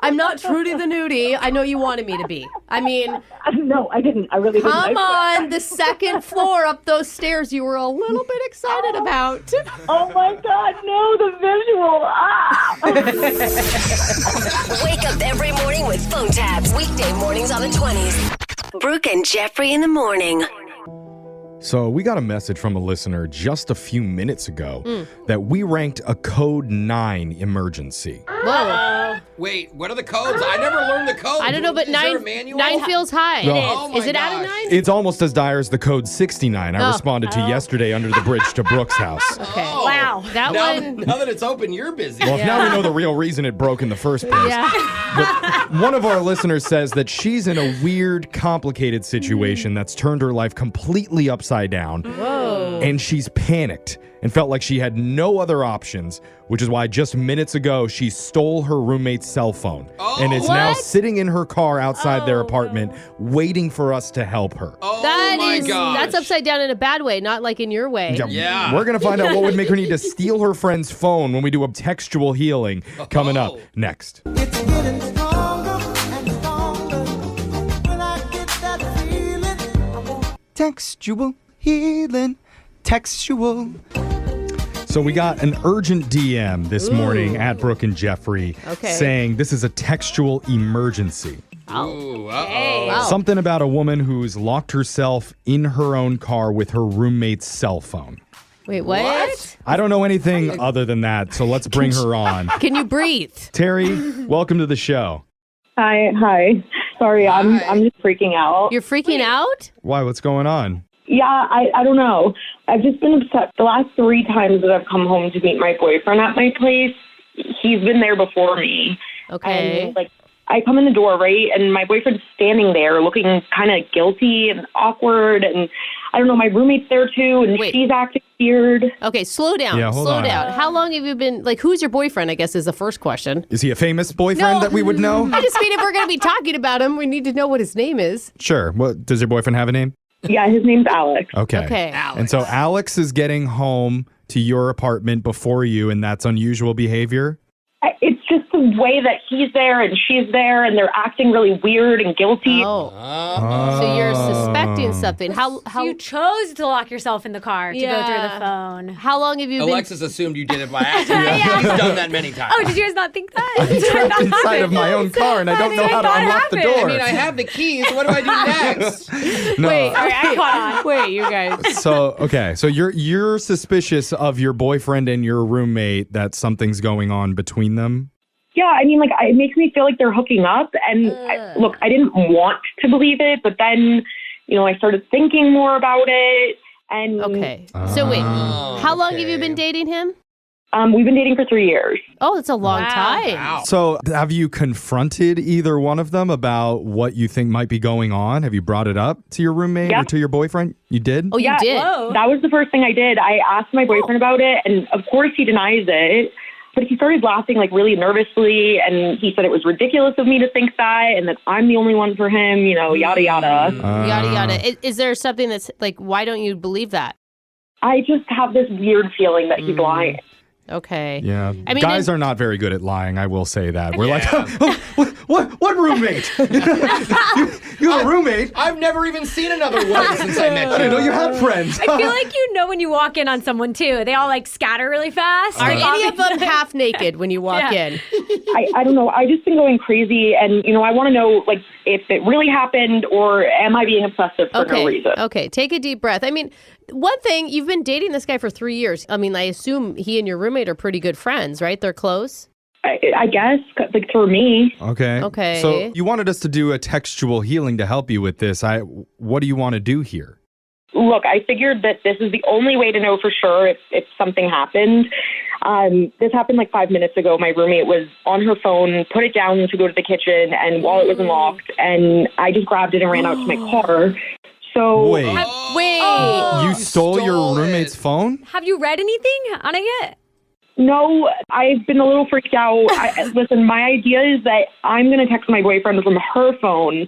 Speaker 2: I'm not Trudy the Nudie. I know you wanted me to be. I mean...
Speaker 11: No, I didn't. I really didn't.
Speaker 2: Come on, the second floor up those stairs you were a little bit excited about.
Speaker 11: Oh, my God, no, the visual.
Speaker 6: Wake up every morning with phone taps. Weekday mornings on the 20s. Brooke and Jeffrey in the morning.
Speaker 3: So we got a message from a listener just a few minutes ago that we ranked a code 9 emergency.
Speaker 2: Whoa.
Speaker 4: Wait, what are the codes? I never learned the codes.
Speaker 2: I don't know, but
Speaker 4: Is there a
Speaker 2: 9
Speaker 4: manual?
Speaker 2: feels high.
Speaker 3: No.
Speaker 2: It
Speaker 4: Oh
Speaker 2: is.
Speaker 4: my
Speaker 2: Is it out of
Speaker 4: gosh.
Speaker 2: 9?
Speaker 3: It's almost as dire as the code 69 I responded to yesterday under the bridge to Brooke's house.
Speaker 2: Okay.
Speaker 4: Oh.
Speaker 2: Wow. That
Speaker 4: now,
Speaker 2: one...
Speaker 4: now that it's open, you're busy.
Speaker 3: Well, now we know the real reason it broke in the first place.
Speaker 2: Yeah.
Speaker 3: But one of our listeners says that she's in a weird, complicated situation that's turned her life completely upside down.
Speaker 2: Whoa.
Speaker 3: And she's panicked and felt like she had no other options, which is why just minutes ago she stole her roommate's cell phone and is now sitting in her car outside their apartment waiting for us to help her.
Speaker 4: Oh my gosh.
Speaker 2: That's upside down in a bad way, not like in your way.
Speaker 4: Yeah.
Speaker 3: We're going to find out what would make her need to steal her friend's phone when we do a textual healing coming up next.
Speaker 12: It's getting stronger and stronger when I get that feeling. Textual healing, textual.
Speaker 3: So we got an urgent DM this morning at Brooke and Jeffrey
Speaker 2: Okay.
Speaker 3: saying this is a textual emergency.
Speaker 4: Ooh, uh-oh.
Speaker 2: Wow.
Speaker 3: Something about a woman who's locked herself in her own car with her roommate's cell phone.
Speaker 2: Wait, what?
Speaker 3: I don't know anything other than that, so let's bring her on.
Speaker 2: Can you breathe?
Speaker 3: Terry, welcome to the show.
Speaker 13: Hi. Sorry, I'm just freaking out.
Speaker 2: You're freaking out?
Speaker 3: Why? What's going on?
Speaker 13: Yeah, I don't know. I've just been upset. The last 3 times that I've come home to meet my boyfriend at my place, he's been there before me.
Speaker 2: Okay.
Speaker 13: And, like, I come in the door, right, and my boyfriend's standing there looking kind of guilty and awkward, and I don't know, my roommate's there too, and she's acting weird.
Speaker 2: Okay, slow down.
Speaker 3: Yeah, hold
Speaker 2: slow
Speaker 3: on.
Speaker 2: down. How long have you been, like, who's your boyfriend, I guess, is the first question.
Speaker 3: Is he a famous boyfriend that we would know?
Speaker 2: I just mean if we're going to be talking about him, we need to know what his name is.
Speaker 3: Sure. What, does your boyfriend have a name?
Speaker 13: Yeah, his name's Alex.
Speaker 3: Okay.
Speaker 2: Okay.
Speaker 3: And so Alex is getting home to your apartment before you, and that's unusual behavior?
Speaker 13: It's just the way that he's there and she's there, and they're acting really weird and guilty.
Speaker 2: Oh. So you're suspecting something. How
Speaker 5: You chose to lock yourself in the car to go through the phone.
Speaker 2: How long have you been...
Speaker 4: Alexis assumed you did it by accident. He's done that many times.
Speaker 5: Oh, did you guys not think that?
Speaker 3: I'm trapped inside of my own car, and I don't know how to unlock the door.
Speaker 4: I mean, I have the keys. What do I do next?
Speaker 3: No.
Speaker 2: Wait, all right, I caught on. Wait, you guys.
Speaker 3: So, okay. So you're suspicious of your boyfriend and your roommate that something's going on between them?
Speaker 13: Yeah, I mean, like, it makes me feel like they're hooking up. And look, I didn't want to believe it, but then, you know, I started thinking more about it. And
Speaker 2: Okay. So wait, how long have you been dating him?
Speaker 13: We've been dating for 3 years.
Speaker 2: Oh, that's a long time.
Speaker 3: So have you confronted either one of them about what you think might be going on? Have you brought it up to your roommate or to your boyfriend? You did?
Speaker 2: Oh, you did?
Speaker 13: That was the first thing I did. I asked my boyfriend about it, and of course he denies it. But he started laughing, like, really nervously, and he said it was ridiculous of me to think that, and that I'm the only one for him, you know, yada, yada.
Speaker 2: Yada, yada. Is there something that's, like, why don't you believe that?
Speaker 13: I just have this weird feeling that he's lying.
Speaker 2: Okay.
Speaker 3: Yeah.
Speaker 2: I mean,
Speaker 3: guys are not very good at lying, I will say that. We're like, what roommate? you have a roommate?
Speaker 4: I've never even seen another woman since I met you.
Speaker 3: I know you have friends.
Speaker 5: I feel like you know when you walk in on someone too. They all like scatter really fast.
Speaker 2: Are any of them half naked when you walk in?
Speaker 13: I don't know. I just been going crazy, and I want to know like if it really happened or am I being obsessive for no reason?
Speaker 2: Okay, take a deep breath. I mean, one thing, you've been dating this guy for 3 years. I mean, I assume he and your roommate are pretty good friends, right? They're close?
Speaker 13: I guess, like for me.
Speaker 3: Okay. So you wanted us to do a textual healing to help you with this. What do you want to do here?
Speaker 13: Look, I figured that this is the only way to know for sure if something happened. This happened like 5 minutes ago. My roommate was on her phone, put it down to go to the kitchen, and while it was unlocked, and I just grabbed it and ran out to my car. So
Speaker 3: Wait. You stole your roommate's phone?
Speaker 5: Have you read anything on it?
Speaker 13: No, I've been a little freaked out. Listen, my idea is that I'm going to text my boyfriend from her phone,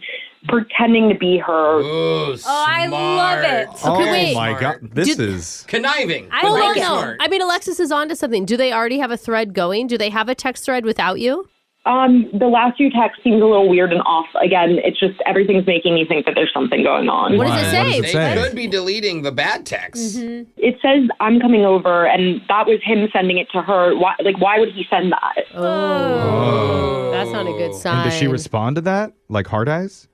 Speaker 13: pretending to be her.
Speaker 4: Ooh,
Speaker 5: I love it.
Speaker 2: Okay, wait.
Speaker 3: Oh my God. This is
Speaker 4: conniving.
Speaker 5: I like it.
Speaker 4: Smart.
Speaker 2: I mean, Alexis is onto something. Do they already have a thread going? Do they have a text thread without you?
Speaker 13: The last few texts seemed a little weird and off. Again, it's just everything's making me think that there's something going on.
Speaker 2: What does it say?
Speaker 4: They could be deleting the bad texts.
Speaker 2: Mm-hmm.
Speaker 13: It says, I'm coming over, and that was him sending it to her. Why would he send that?
Speaker 2: Oh. That's not a good sign.
Speaker 3: And does she respond to that? Like hard eyes?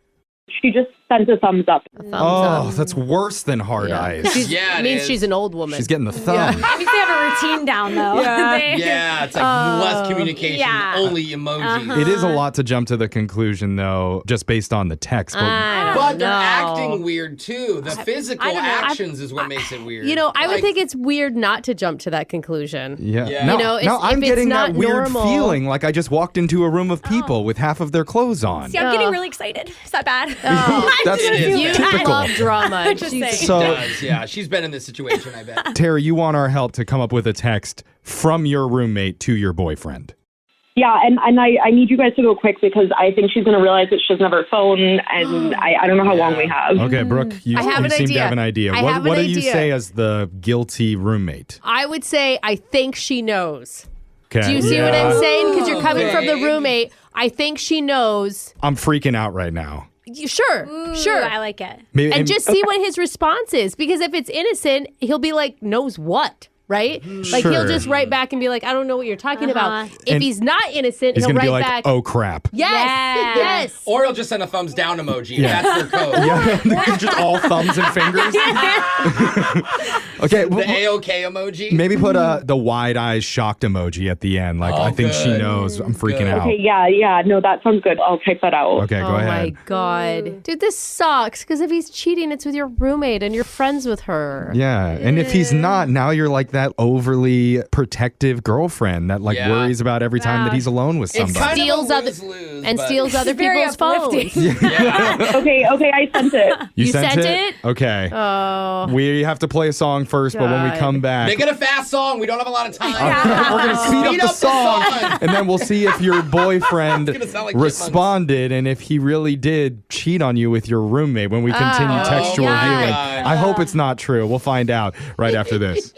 Speaker 13: She just sent a thumbs up.
Speaker 3: That's worse than hard eyes.
Speaker 2: It means she's an old woman.
Speaker 3: She's getting the thumb.
Speaker 5: At least they have a routine down, though.
Speaker 4: Yeah, it's like less communication, only emojis.
Speaker 3: It is a lot to jump to the conclusion, though, just based on the text.
Speaker 4: But they're acting weird, too. The physical actions is what makes it weird.
Speaker 2: I would think it's weird not to jump to that conclusion.
Speaker 3: Yeah.
Speaker 2: No,
Speaker 3: I'm getting that weird
Speaker 2: normal.
Speaker 3: feeling like I just walked into a room of people with half of their clothes on.
Speaker 5: See, I'm getting really excited. Is that bad?
Speaker 3: That's typical.
Speaker 2: Love drama.
Speaker 4: Yeah, she's been in this situation, I bet.
Speaker 3: Terry, you want our help to come up with a text from your roommate to your boyfriend.
Speaker 13: Yeah, and I need you guys to go quick because I think she's going to realize that she doesn't have her phone, and I don't know how long we have.
Speaker 3: Okay, Brooke, you seem to have an idea. What do you say as the guilty roommate?
Speaker 2: I would say, I think she knows.
Speaker 3: Okay.
Speaker 2: Do you see what I'm saying? Because you're coming from the roommate. I think she knows.
Speaker 3: I'm freaking out right now.
Speaker 2: Sure.
Speaker 5: I like it.
Speaker 2: And just see what his response is. Because if it's innocent, he'll be like, knows what? Right? Like, he'll just write back and be like, I don't know what you're talking about. If he's not innocent,
Speaker 3: he's
Speaker 2: he'll
Speaker 3: gonna
Speaker 2: write
Speaker 3: be like,
Speaker 2: back.
Speaker 3: oh, crap.
Speaker 2: Yes.
Speaker 4: Or he'll just send a thumbs down emoji. Yeah. That's their code.
Speaker 3: Yeah. Just all thumbs and fingers. Okay.
Speaker 4: The A-OK emoji.
Speaker 3: Maybe put the wide eyes shocked emoji at the end. Like, I think she knows. I'm freaking out.
Speaker 13: Okay, yeah. No, that sounds good. I'll type that out.
Speaker 3: Okay, go ahead.
Speaker 2: Oh, my God. Dude, this sucks. Because if he's cheating, it's with your roommate and you're friends with her.
Speaker 3: Yeah. And if he's not, now you're like that overly protective girlfriend that worries about every time that he's alone with somebody.
Speaker 2: And steals other people's phones.
Speaker 13: Okay, I sent it.
Speaker 3: You sent it? Okay.
Speaker 2: Oh.
Speaker 3: We have to play a song first, but when we come back...
Speaker 4: Make it a fast song. We don't have a lot of time.
Speaker 3: We're going to speed up the song, and then we'll see if your boyfriend responded and if he really did cheat on you with your roommate when we continue textual healing. I hope it's not true. We'll find out right after this.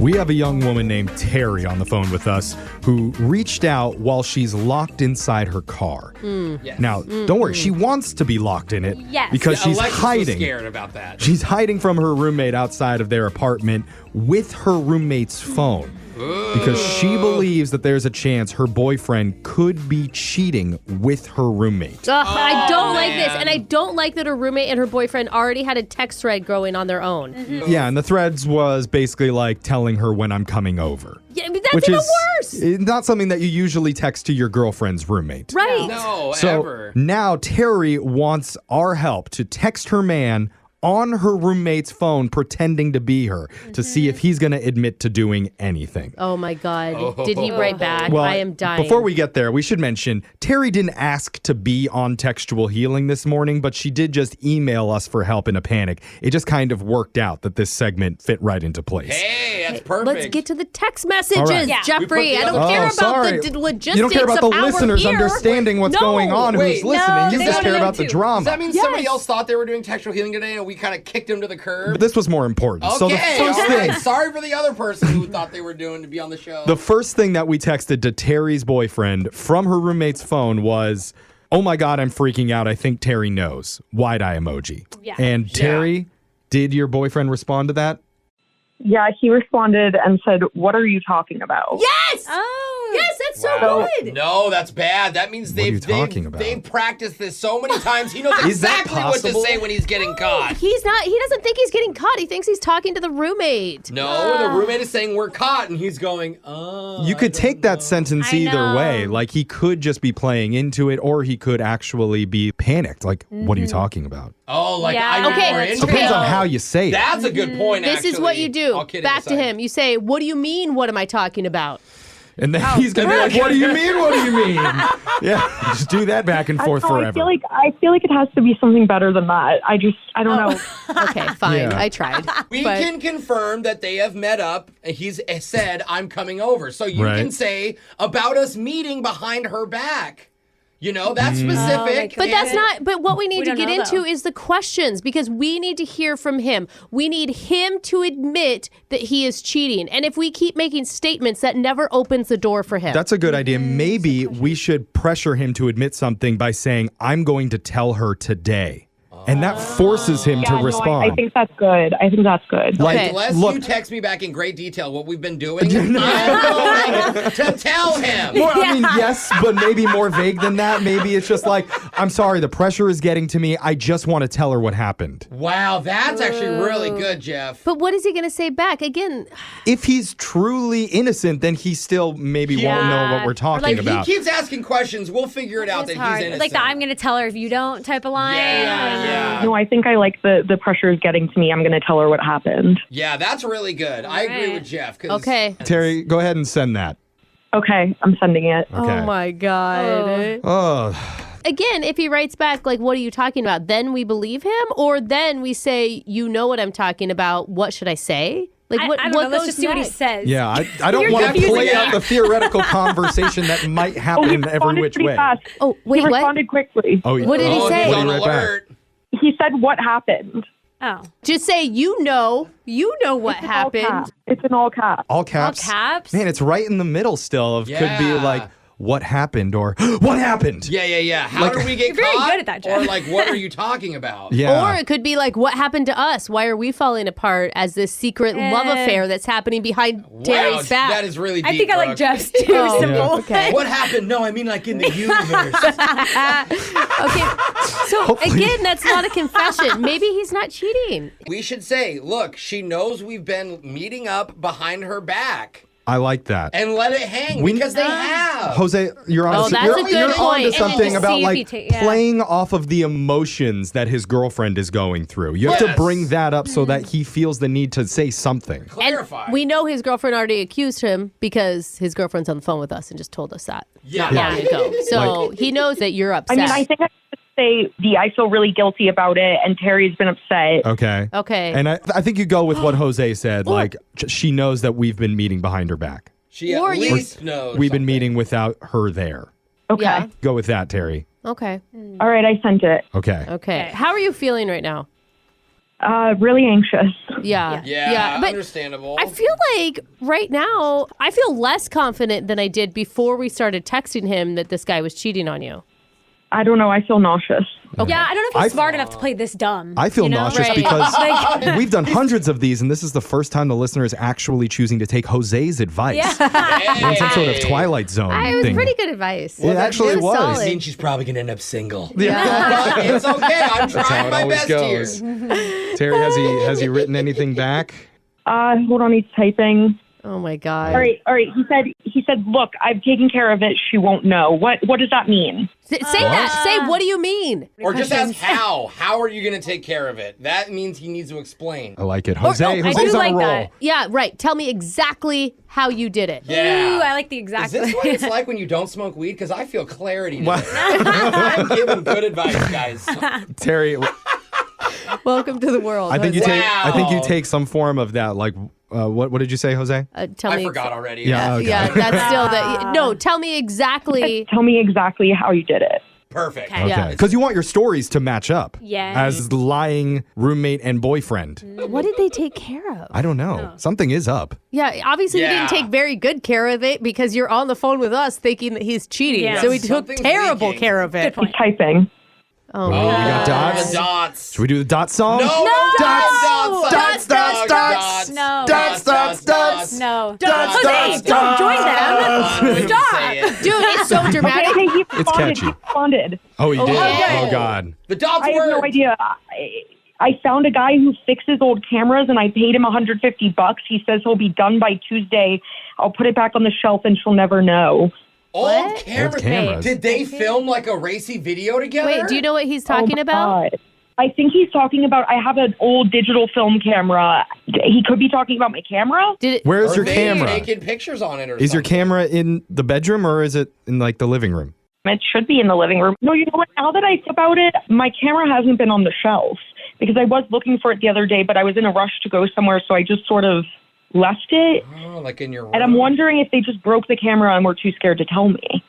Speaker 3: We have a young woman named Terry on the phone with us who reached out while she's locked inside her car.
Speaker 4: Yes.
Speaker 3: Now, don't worry. She wants to be locked in it because she's
Speaker 4: Alexis
Speaker 3: hiding.
Speaker 4: Was scared about that.
Speaker 3: She's hiding from her roommate outside of their apartment with her roommate's phone. Because she believes that there's a chance her boyfriend could be cheating with her roommate.
Speaker 2: I don't like this. And I don't like that her roommate and her boyfriend already had a text thread going on their own.
Speaker 3: Yeah, and the threads was basically like telling her when I'm coming over.
Speaker 2: Yeah, but that's even worse.
Speaker 3: Not something that you usually text to your girlfriend's roommate.
Speaker 2: Right.
Speaker 4: No,
Speaker 3: so
Speaker 4: ever.
Speaker 3: Now Terry wants our help to text her man on her roommate's phone pretending to be her to see if he's going to admit to doing anything.
Speaker 2: Oh, my God. Did he write back?
Speaker 3: Well,
Speaker 2: I am dying.
Speaker 3: Before we get there, we should mention Terry didn't ask to be on Textual Healing this morning, but she did just email us for help in a panic. It just kind of worked out that this segment fit right into place.
Speaker 4: Hey, that's perfect.
Speaker 2: Let's get to the text messages,
Speaker 3: Right.
Speaker 2: Jeffrey. I don't care about the logistics.
Speaker 3: You don't care about the listeners
Speaker 2: here.
Speaker 3: understanding what's going on who's listening. You just care about the drama.
Speaker 4: Does that mean somebody else thought they were doing textual healing today and we kind of kicked him to the curb.
Speaker 3: But this was more important.
Speaker 4: Okay,
Speaker 3: So the first
Speaker 4: all
Speaker 3: thing,
Speaker 4: right. Sorry for the other person who thought they were doing to be on the show.
Speaker 3: the first thing that we texted to Terry's boyfriend from her roommate's phone was, "Oh my God, I'm freaking out. I think Terry knows." Wide eye emoji.
Speaker 5: Yeah.
Speaker 3: And Terry, did your boyfriend respond to that?
Speaker 13: Yeah, he responded and said, "What are you talking about?"
Speaker 2: Yes!
Speaker 5: Oh.
Speaker 2: Yes, that's so good.
Speaker 4: No, that's bad. That means
Speaker 3: What are you talking about?
Speaker 4: they've practiced this so many times. He knows
Speaker 3: Is that
Speaker 4: exactly what to
Speaker 3: possible?
Speaker 4: say when he's getting caught.
Speaker 2: He doesn't think he's getting caught. He thinks he's talking to the roommate.
Speaker 4: No, the roommate is saying we're caught, and he's going, oh.
Speaker 3: You could take that sentence
Speaker 5: I
Speaker 3: either
Speaker 5: know.
Speaker 3: way. Like, he could just be playing into it, or he could actually be panicked. Like, what are you talking about?
Speaker 4: Oh, like
Speaker 5: Yeah.
Speaker 4: I need
Speaker 2: Okay,
Speaker 4: more
Speaker 2: that's
Speaker 4: info.
Speaker 3: Depends on how you say it.
Speaker 4: That's a good point,
Speaker 2: This is what you do.
Speaker 4: All kidding
Speaker 2: Back to
Speaker 4: aside.
Speaker 2: him. You say, what do you mean? What am I talking about?
Speaker 3: And then he's going to be like, what do you mean? What do you mean? Yeah, just do that back and forth
Speaker 13: I
Speaker 3: forever.
Speaker 13: feel like it has to be something better than that. I don't know.
Speaker 2: Okay, fine.
Speaker 3: Yeah.
Speaker 2: I tried.
Speaker 4: We
Speaker 2: But-
Speaker 4: can confirm that they have met up. He's said, I'm coming over. So you
Speaker 3: Right.
Speaker 4: can say about us meeting behind her back. You know, that's specific.
Speaker 2: But that's not, but what we need
Speaker 5: We
Speaker 2: to
Speaker 5: don't
Speaker 2: get
Speaker 5: know,
Speaker 2: into
Speaker 5: though.
Speaker 2: is the questions, because we need to hear from him. We need him to admit that he is cheating. And if we keep making statements, that never opens the door for him.
Speaker 3: That's a good idea. Maybe we should pressure him to admit something by saying, I'm going to tell her today. And that forces him to respond.
Speaker 13: I think that's good.
Speaker 3: Like,
Speaker 4: Unless
Speaker 3: look,
Speaker 4: you text me back in great detail what we've been doing, I'm going to tell him.
Speaker 3: Well, I mean, yes, but maybe more vague than that. Maybe it's just like, I'm sorry, the pressure is getting to me. I just want to tell her what happened.
Speaker 4: Wow, that's actually really good, Jeff.
Speaker 2: But what is he going to say back? Again,
Speaker 3: If he's truly innocent, then he still maybe won't know what we're talking
Speaker 5: like,
Speaker 3: about.
Speaker 4: He keeps asking questions. We'll figure it out
Speaker 5: It's
Speaker 4: that
Speaker 5: hard.
Speaker 4: he's innocent.
Speaker 5: Like the I'm going to tell her if you don't type of line.
Speaker 4: Yeah.
Speaker 13: No, I think I like the pressure is getting to me. I'm going to tell her what happened.
Speaker 4: Yeah, that's really good. I agree with Jeff. 'Cause
Speaker 2: okay.
Speaker 3: Terry, go ahead and send that.
Speaker 13: Okay, I'm sending it.
Speaker 3: Okay.
Speaker 2: Oh my God.
Speaker 3: Oh,
Speaker 2: Again, if he writes back, like, what are you talking about? Then we believe him? Or then we say, you know what I'm talking about. What should I say? Like,
Speaker 5: I
Speaker 2: what
Speaker 5: don't
Speaker 2: what
Speaker 5: know. Let's
Speaker 2: goes
Speaker 5: just see what he
Speaker 2: next?
Speaker 5: says.
Speaker 3: yeah. I don't
Speaker 5: You're
Speaker 3: want to
Speaker 5: confusing
Speaker 3: play
Speaker 5: me.
Speaker 3: out the theoretical conversation that might happen
Speaker 13: he
Speaker 3: every
Speaker 13: responded
Speaker 3: which
Speaker 13: pretty
Speaker 3: way.
Speaker 13: fast.
Speaker 2: Oh, wait,
Speaker 13: he
Speaker 2: what?
Speaker 13: responded quickly.
Speaker 3: Oh,
Speaker 2: What did he
Speaker 4: Oh,
Speaker 2: say?
Speaker 4: he's
Speaker 3: What
Speaker 4: on
Speaker 3: did he write back?
Speaker 4: alert.
Speaker 13: He said, "What happened?"
Speaker 5: Oh.
Speaker 2: Just say, you know what
Speaker 13: It's in all
Speaker 2: happened.
Speaker 13: caps. It's in all caps.
Speaker 3: All caps.
Speaker 5: All caps?
Speaker 3: Man, it's right in the middle still of could be
Speaker 4: Yeah.
Speaker 3: like, what happened or what happened?
Speaker 4: Yeah. How did we get
Speaker 5: You're very
Speaker 4: caught?
Speaker 5: good at that, Jeff.
Speaker 4: Or like, what are you talking about?
Speaker 3: Yeah.
Speaker 2: Or it could be like, what happened to us? Why are we falling apart as this secret love affair that's happening behind Terry's back?
Speaker 4: That is really deep,
Speaker 5: I think I like
Speaker 4: Brooke.
Speaker 5: Jeff's too
Speaker 2: Oh,
Speaker 5: simple.
Speaker 2: okay.
Speaker 4: What happened? No, I mean like in the universe.
Speaker 2: Okay, so again, that's not a confession. Maybe he's not cheating.
Speaker 4: We should say, look, she knows we've been meeting up behind her back.
Speaker 3: I like that.
Speaker 4: And let it hang because they have.
Speaker 3: Jose, you're on.
Speaker 2: that's
Speaker 3: you're,
Speaker 2: a good
Speaker 3: you're
Speaker 2: point.
Speaker 3: onto
Speaker 2: And then
Speaker 3: something
Speaker 5: just
Speaker 3: about
Speaker 5: see if
Speaker 3: like
Speaker 5: you take- yeah.
Speaker 3: playing off of the emotions that his girlfriend is going through. You have to
Speaker 4: Yes.
Speaker 3: bring that up so that he feels the need to say something.
Speaker 4: Clarify.
Speaker 2: And we know his girlfriend already accused him because his girlfriend's on the phone with us and just told us that
Speaker 4: Yeah.
Speaker 2: not long ago. So he knows that you're
Speaker 13: I
Speaker 2: upset.
Speaker 13: mean, I think I should say I feel really guilty about it, and Terry's been upset.
Speaker 3: Okay.
Speaker 2: Okay.
Speaker 3: And I think you go with what Jose said. Like she knows that we've been meeting behind her back.
Speaker 4: She at
Speaker 2: Or you-
Speaker 4: least knows.
Speaker 3: We've been
Speaker 4: something.
Speaker 3: meeting without her there.
Speaker 13: Okay.
Speaker 2: Yeah.
Speaker 3: Go with that, Terry.
Speaker 2: Okay.
Speaker 13: All right, I sent it.
Speaker 3: Okay.
Speaker 2: Okay. How are you feeling right now?
Speaker 13: Really anxious.
Speaker 2: Yeah.
Speaker 4: Yeah,
Speaker 2: But
Speaker 4: understandable.
Speaker 2: I feel like right now, I feel less confident than I did before we started texting him that this guy was cheating on you.
Speaker 13: I don't know. I feel nauseous.
Speaker 5: Yeah, I don't know if he's
Speaker 3: I-
Speaker 5: smart enough to play this dumb.
Speaker 3: I feel
Speaker 5: you know?
Speaker 3: nauseous
Speaker 2: Right.
Speaker 3: because
Speaker 5: Like-
Speaker 3: we've done hundreds of these, and this is the first time the listener is actually choosing to take Jose's advice.
Speaker 5: Yeah.
Speaker 3: In some sort of Twilight Zone
Speaker 2: It was
Speaker 3: thing.
Speaker 2: pretty good advice.
Speaker 3: It actually was.
Speaker 2: solid.
Speaker 4: I mean, she's probably going to end up single.
Speaker 2: Yeah.
Speaker 4: But it's okay. I'm
Speaker 3: That's how
Speaker 4: trying
Speaker 3: it
Speaker 4: my
Speaker 3: always
Speaker 4: best
Speaker 3: goes.
Speaker 4: here.
Speaker 3: Terry, has he written anything back?
Speaker 13: Hold on, he's typing.
Speaker 2: Oh my God.
Speaker 13: All right. He said, look, I've taken care of it. She won't know. What does that mean?
Speaker 2: Say that. Say, what do you mean?
Speaker 4: Or just ask how. How are you going to take care of it? That means he needs to explain.
Speaker 3: I like it. Jose's
Speaker 5: I do
Speaker 3: on
Speaker 5: like
Speaker 3: a roll.
Speaker 5: that.
Speaker 2: Yeah, right. Tell me exactly how you did it.
Speaker 4: Yeah.
Speaker 5: Ooh, I like the exact.
Speaker 4: Is this what it's like when you don't smoke weed? Because I feel clarity today. I'm giving good advice, guys.
Speaker 3: Terry,
Speaker 2: Welcome to the world.
Speaker 3: I think you
Speaker 2: Jose.
Speaker 3: take. I think you
Speaker 4: Wow.
Speaker 3: take some form of that. Like, what did you say, Jose?
Speaker 2: Tell
Speaker 4: I
Speaker 2: me.
Speaker 4: forgot already.
Speaker 3: Yeah. Okay.
Speaker 2: Yeah, that's still the. No, tell me exactly.
Speaker 13: Tell me exactly how you did it.
Speaker 4: Perfect.
Speaker 5: Okay.
Speaker 2: Yeah.
Speaker 3: Because you want your stories to match up.
Speaker 5: Yes.
Speaker 3: As lying roommate and boyfriend.
Speaker 2: What did they take care of?
Speaker 3: I don't know. Something is up.
Speaker 2: Yeah, obviously you
Speaker 4: Yeah.
Speaker 2: didn't take very good care of it because you're on the phone with us thinking that he's cheating.
Speaker 5: Yeah.
Speaker 2: So he took
Speaker 4: Something's
Speaker 2: terrible
Speaker 4: leaking.
Speaker 2: care of it.
Speaker 13: He's typing.
Speaker 2: Oh,
Speaker 3: You got dots?
Speaker 4: The dots.
Speaker 3: Should we do the dot song?
Speaker 4: No,
Speaker 3: Dots, dots, dots.
Speaker 5: No.
Speaker 3: Dots, dots, dots.
Speaker 5: No.
Speaker 3: Dots,
Speaker 5: Jose,
Speaker 3: dots,
Speaker 5: don't join
Speaker 3: dots.
Speaker 5: them. Stop.
Speaker 2: dude, it's so dramatic.
Speaker 13: Okay, he
Speaker 3: It's
Speaker 13: responded.
Speaker 3: catchy.
Speaker 13: He responded.
Speaker 3: Oh, he did?
Speaker 4: okay.
Speaker 3: Oh, God.
Speaker 4: The dots
Speaker 13: I have no
Speaker 4: worked.
Speaker 13: idea. I found a guy who fixes old cameras, and I paid him $150. He says he'll be done by Tuesday. I'll put it back on the shelf, and she'll never know.
Speaker 4: Old cameras.
Speaker 3: Old cameras.
Speaker 4: Did they film like a racy video together?
Speaker 2: Wait, do you know what he's talking
Speaker 13: Oh, my
Speaker 2: about?
Speaker 13: God. I think he's talking about, I have an old digital film camera. He could be talking about my camera.
Speaker 3: Where's
Speaker 4: Or
Speaker 3: your
Speaker 4: they
Speaker 3: camera?
Speaker 4: naked pictures on it or
Speaker 3: Is your
Speaker 4: something?
Speaker 3: camera in the bedroom or is it in like the living room?
Speaker 13: It should be in the living room. No, you know what? Now that I think about it, my camera hasn't been on the shelf because I was looking for it the other day, but I was in a rush to go somewhere, so I just sort of left it.
Speaker 4: Oh, like in your room.
Speaker 13: And I'm wondering if they just broke the camera and were too scared to tell me.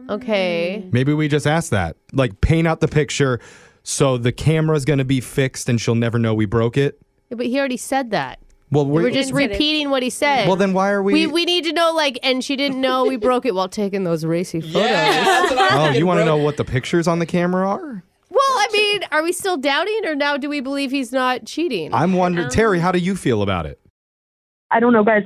Speaker 2: Okay.
Speaker 3: Maybe we just ask that. Like paint out the picture so the camera's going to be fixed and she'll never know we broke it.
Speaker 2: Yeah, but he already said that.
Speaker 3: Well,
Speaker 2: We're just repeating what he said.
Speaker 3: Well, then why are we...
Speaker 2: We need to know, like, and she didn't know we broke it while taking those racy photos.
Speaker 4: that's what I was
Speaker 3: Oh,
Speaker 4: thinking,
Speaker 3: you want to
Speaker 4: bro.
Speaker 3: know what the pictures on the camera are?
Speaker 2: Well, I mean, are we still doubting or now do we believe he's not cheating?
Speaker 3: I'm wondering, Terry, how do you feel about it?
Speaker 13: I don't know, guys.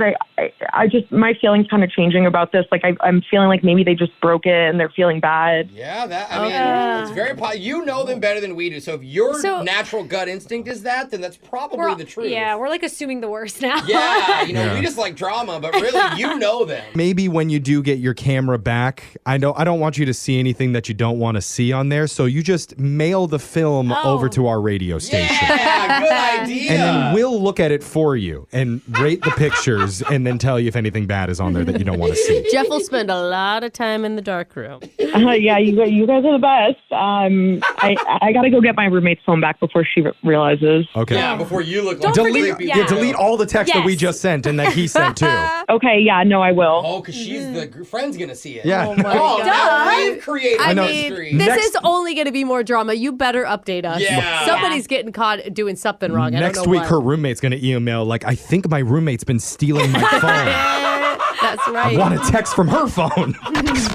Speaker 13: I just, my feelings kind of changing about this. Like, I'm feeling like maybe they just broke it and they're feeling bad.
Speaker 4: Yeah, I mean, it's very you know them better than we do. So if your natural gut instinct is that, then that's probably the truth.
Speaker 5: Yeah, we're like assuming the worst now.
Speaker 4: Yeah, we
Speaker 3: Yeah.
Speaker 4: just like drama, but really, you know them.
Speaker 3: Maybe when you do get your camera back, I don't want you to see anything that you don't want to see on there, so you just mail the film over to our radio station.
Speaker 4: Yeah, good idea.
Speaker 3: And then we'll look at it for you and rate the pictures and then tell you if anything bad is on there that you don't want to see.
Speaker 2: Jeff will spend a lot of time in the dark room.
Speaker 13: Yeah, you guys are the best. I got to go get my roommate's phone back before she realizes.
Speaker 3: Okay.
Speaker 4: Yeah, before you look like
Speaker 3: Delete,
Speaker 4: creepy.
Speaker 3: delete all the text that we just sent and that he sent too.
Speaker 13: Okay, yeah, no, I will.
Speaker 4: Oh, because she's the friend's going to see it.
Speaker 3: Yeah.
Speaker 2: Oh my
Speaker 4: Oh,
Speaker 2: God.
Speaker 4: now we've created
Speaker 2: I
Speaker 4: mystery.
Speaker 2: mean, this
Speaker 3: Next-
Speaker 2: is only going to be more drama. You better update us.
Speaker 4: Yeah.
Speaker 2: Somebody's getting caught doing something wrong. I
Speaker 3: Next
Speaker 2: don't know
Speaker 3: week,
Speaker 2: what.
Speaker 3: her roommate's going to email, like, I think my roommate's been stealing my phone.
Speaker 2: That's
Speaker 3: I
Speaker 2: right.
Speaker 3: want a text from her phone.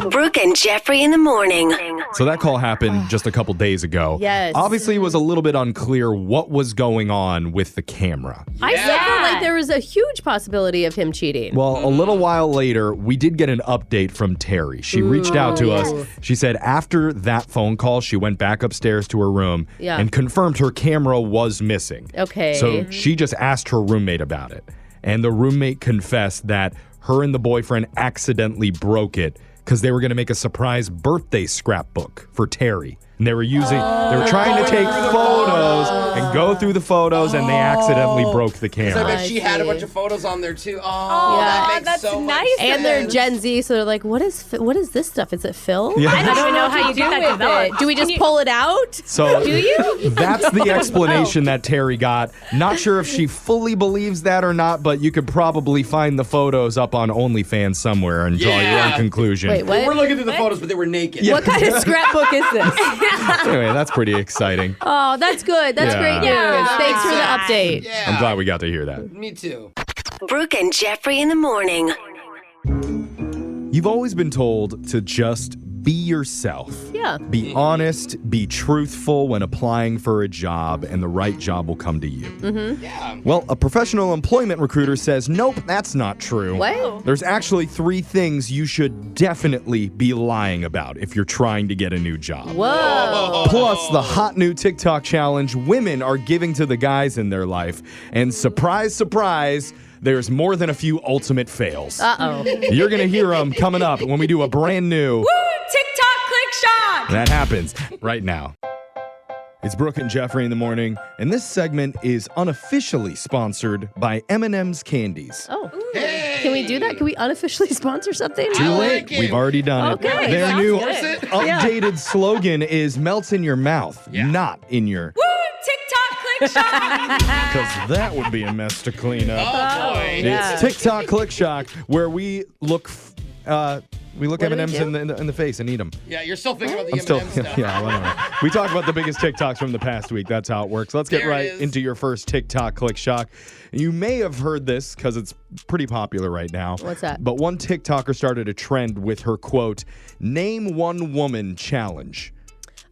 Speaker 6: Brooke and Jeffrey in the morning.
Speaker 3: So that call happened just a couple days ago.
Speaker 2: Yes.
Speaker 3: Obviously, it was a little bit unclear what was going on with the camera.
Speaker 2: I still feel like there was a huge possibility of him cheating.
Speaker 3: Well, a little while later, we did get an update from Terry. She reached out to us. She said after that phone call, she went back upstairs to her room
Speaker 2: Yeah.
Speaker 3: and confirmed her camera was missing.
Speaker 2: Okay.
Speaker 3: So she just asked her roommate about it. And the roommate confessed that her and the boyfriend accidentally broke it because they were going to make a surprise birthday scrapbook for Terry. And they were trying to take photos and go through the photos, and they accidentally broke the
Speaker 4: Because I
Speaker 3: camera.
Speaker 4: bet she had a bunch of photos on there too. Oh, that makes
Speaker 5: that's
Speaker 4: so
Speaker 5: nice.
Speaker 4: much sense.
Speaker 2: And they're Gen Z, so they're like, what is this stuff? Is it Phil?
Speaker 3: Yeah.
Speaker 5: I don't even know how you get that
Speaker 2: with
Speaker 5: developed.
Speaker 2: it. Do we just pull it out?
Speaker 3: So
Speaker 2: Do you?
Speaker 3: that's the explanation that Terry got. Not sure if she fully believes that or not, but you could probably find the photos up on OnlyFans somewhere and draw your own
Speaker 4: Yeah.
Speaker 3: conclusion.
Speaker 2: Wait, what?
Speaker 4: We're looking through the photos, but they were naked.
Speaker 2: What kind of scrapbook is this?
Speaker 3: Anyway, that's pretty exciting.
Speaker 2: Oh, that's good. That's
Speaker 3: Yeah.
Speaker 2: great news.
Speaker 5: Yeah.
Speaker 2: Thanks for the update.
Speaker 4: Yeah.
Speaker 3: I'm glad we got to hear that.
Speaker 4: Me too.
Speaker 6: Brooke and Jeffrey in the morning.
Speaker 3: You've always been told to just be yourself.
Speaker 2: Yeah.
Speaker 3: Be honest, be truthful when applying for a job, and the right job will come to you.
Speaker 4: Yeah.
Speaker 3: Well, a professional employment recruiter says, nope, that's not true.
Speaker 2: What?
Speaker 3: There's actually 3 things you should definitely be lying about if you're trying to get a new job.
Speaker 2: Whoa.
Speaker 3: Plus, the hot new TikTok challenge women are giving to the guys in their life. And surprise, surprise, there's more than a few ultimate fails.
Speaker 2: Uh-oh.
Speaker 3: You're going to hear them coming up when we do a brand new...
Speaker 5: TikTok Click Shock.
Speaker 3: That happens right now. It's Brooke and Jeffrey in the morning, and this segment is unofficially sponsored by M&M's Candies.
Speaker 2: Oh. Can we do that? Can we unofficially sponsor something?
Speaker 3: Too late. We've already done it.
Speaker 2: Okay.
Speaker 3: Their
Speaker 2: Sounds
Speaker 3: new
Speaker 2: good.
Speaker 3: updated slogan is melts in your mouth, not in your...
Speaker 5: TikTok Click Shock.
Speaker 3: Because that would be a mess to clean up.
Speaker 4: Oh, boy.
Speaker 3: It's TikTok Click Shock, where we look We look
Speaker 2: What do we
Speaker 3: M&Ms
Speaker 2: do?
Speaker 3: in the face and eat them.
Speaker 4: Yeah, you're still thinking about the
Speaker 3: I'm still,
Speaker 4: M&M stuff.
Speaker 3: yeah, whatever. We talk about the biggest TikToks from the past week. That's how it works. Let's get
Speaker 4: There it
Speaker 3: right
Speaker 4: is.
Speaker 3: into your first TikTok Click Shock. You may have heard this because it's pretty popular right now.
Speaker 2: What's that?
Speaker 3: But one TikToker started a trend with her quote, "Name one woman challenge."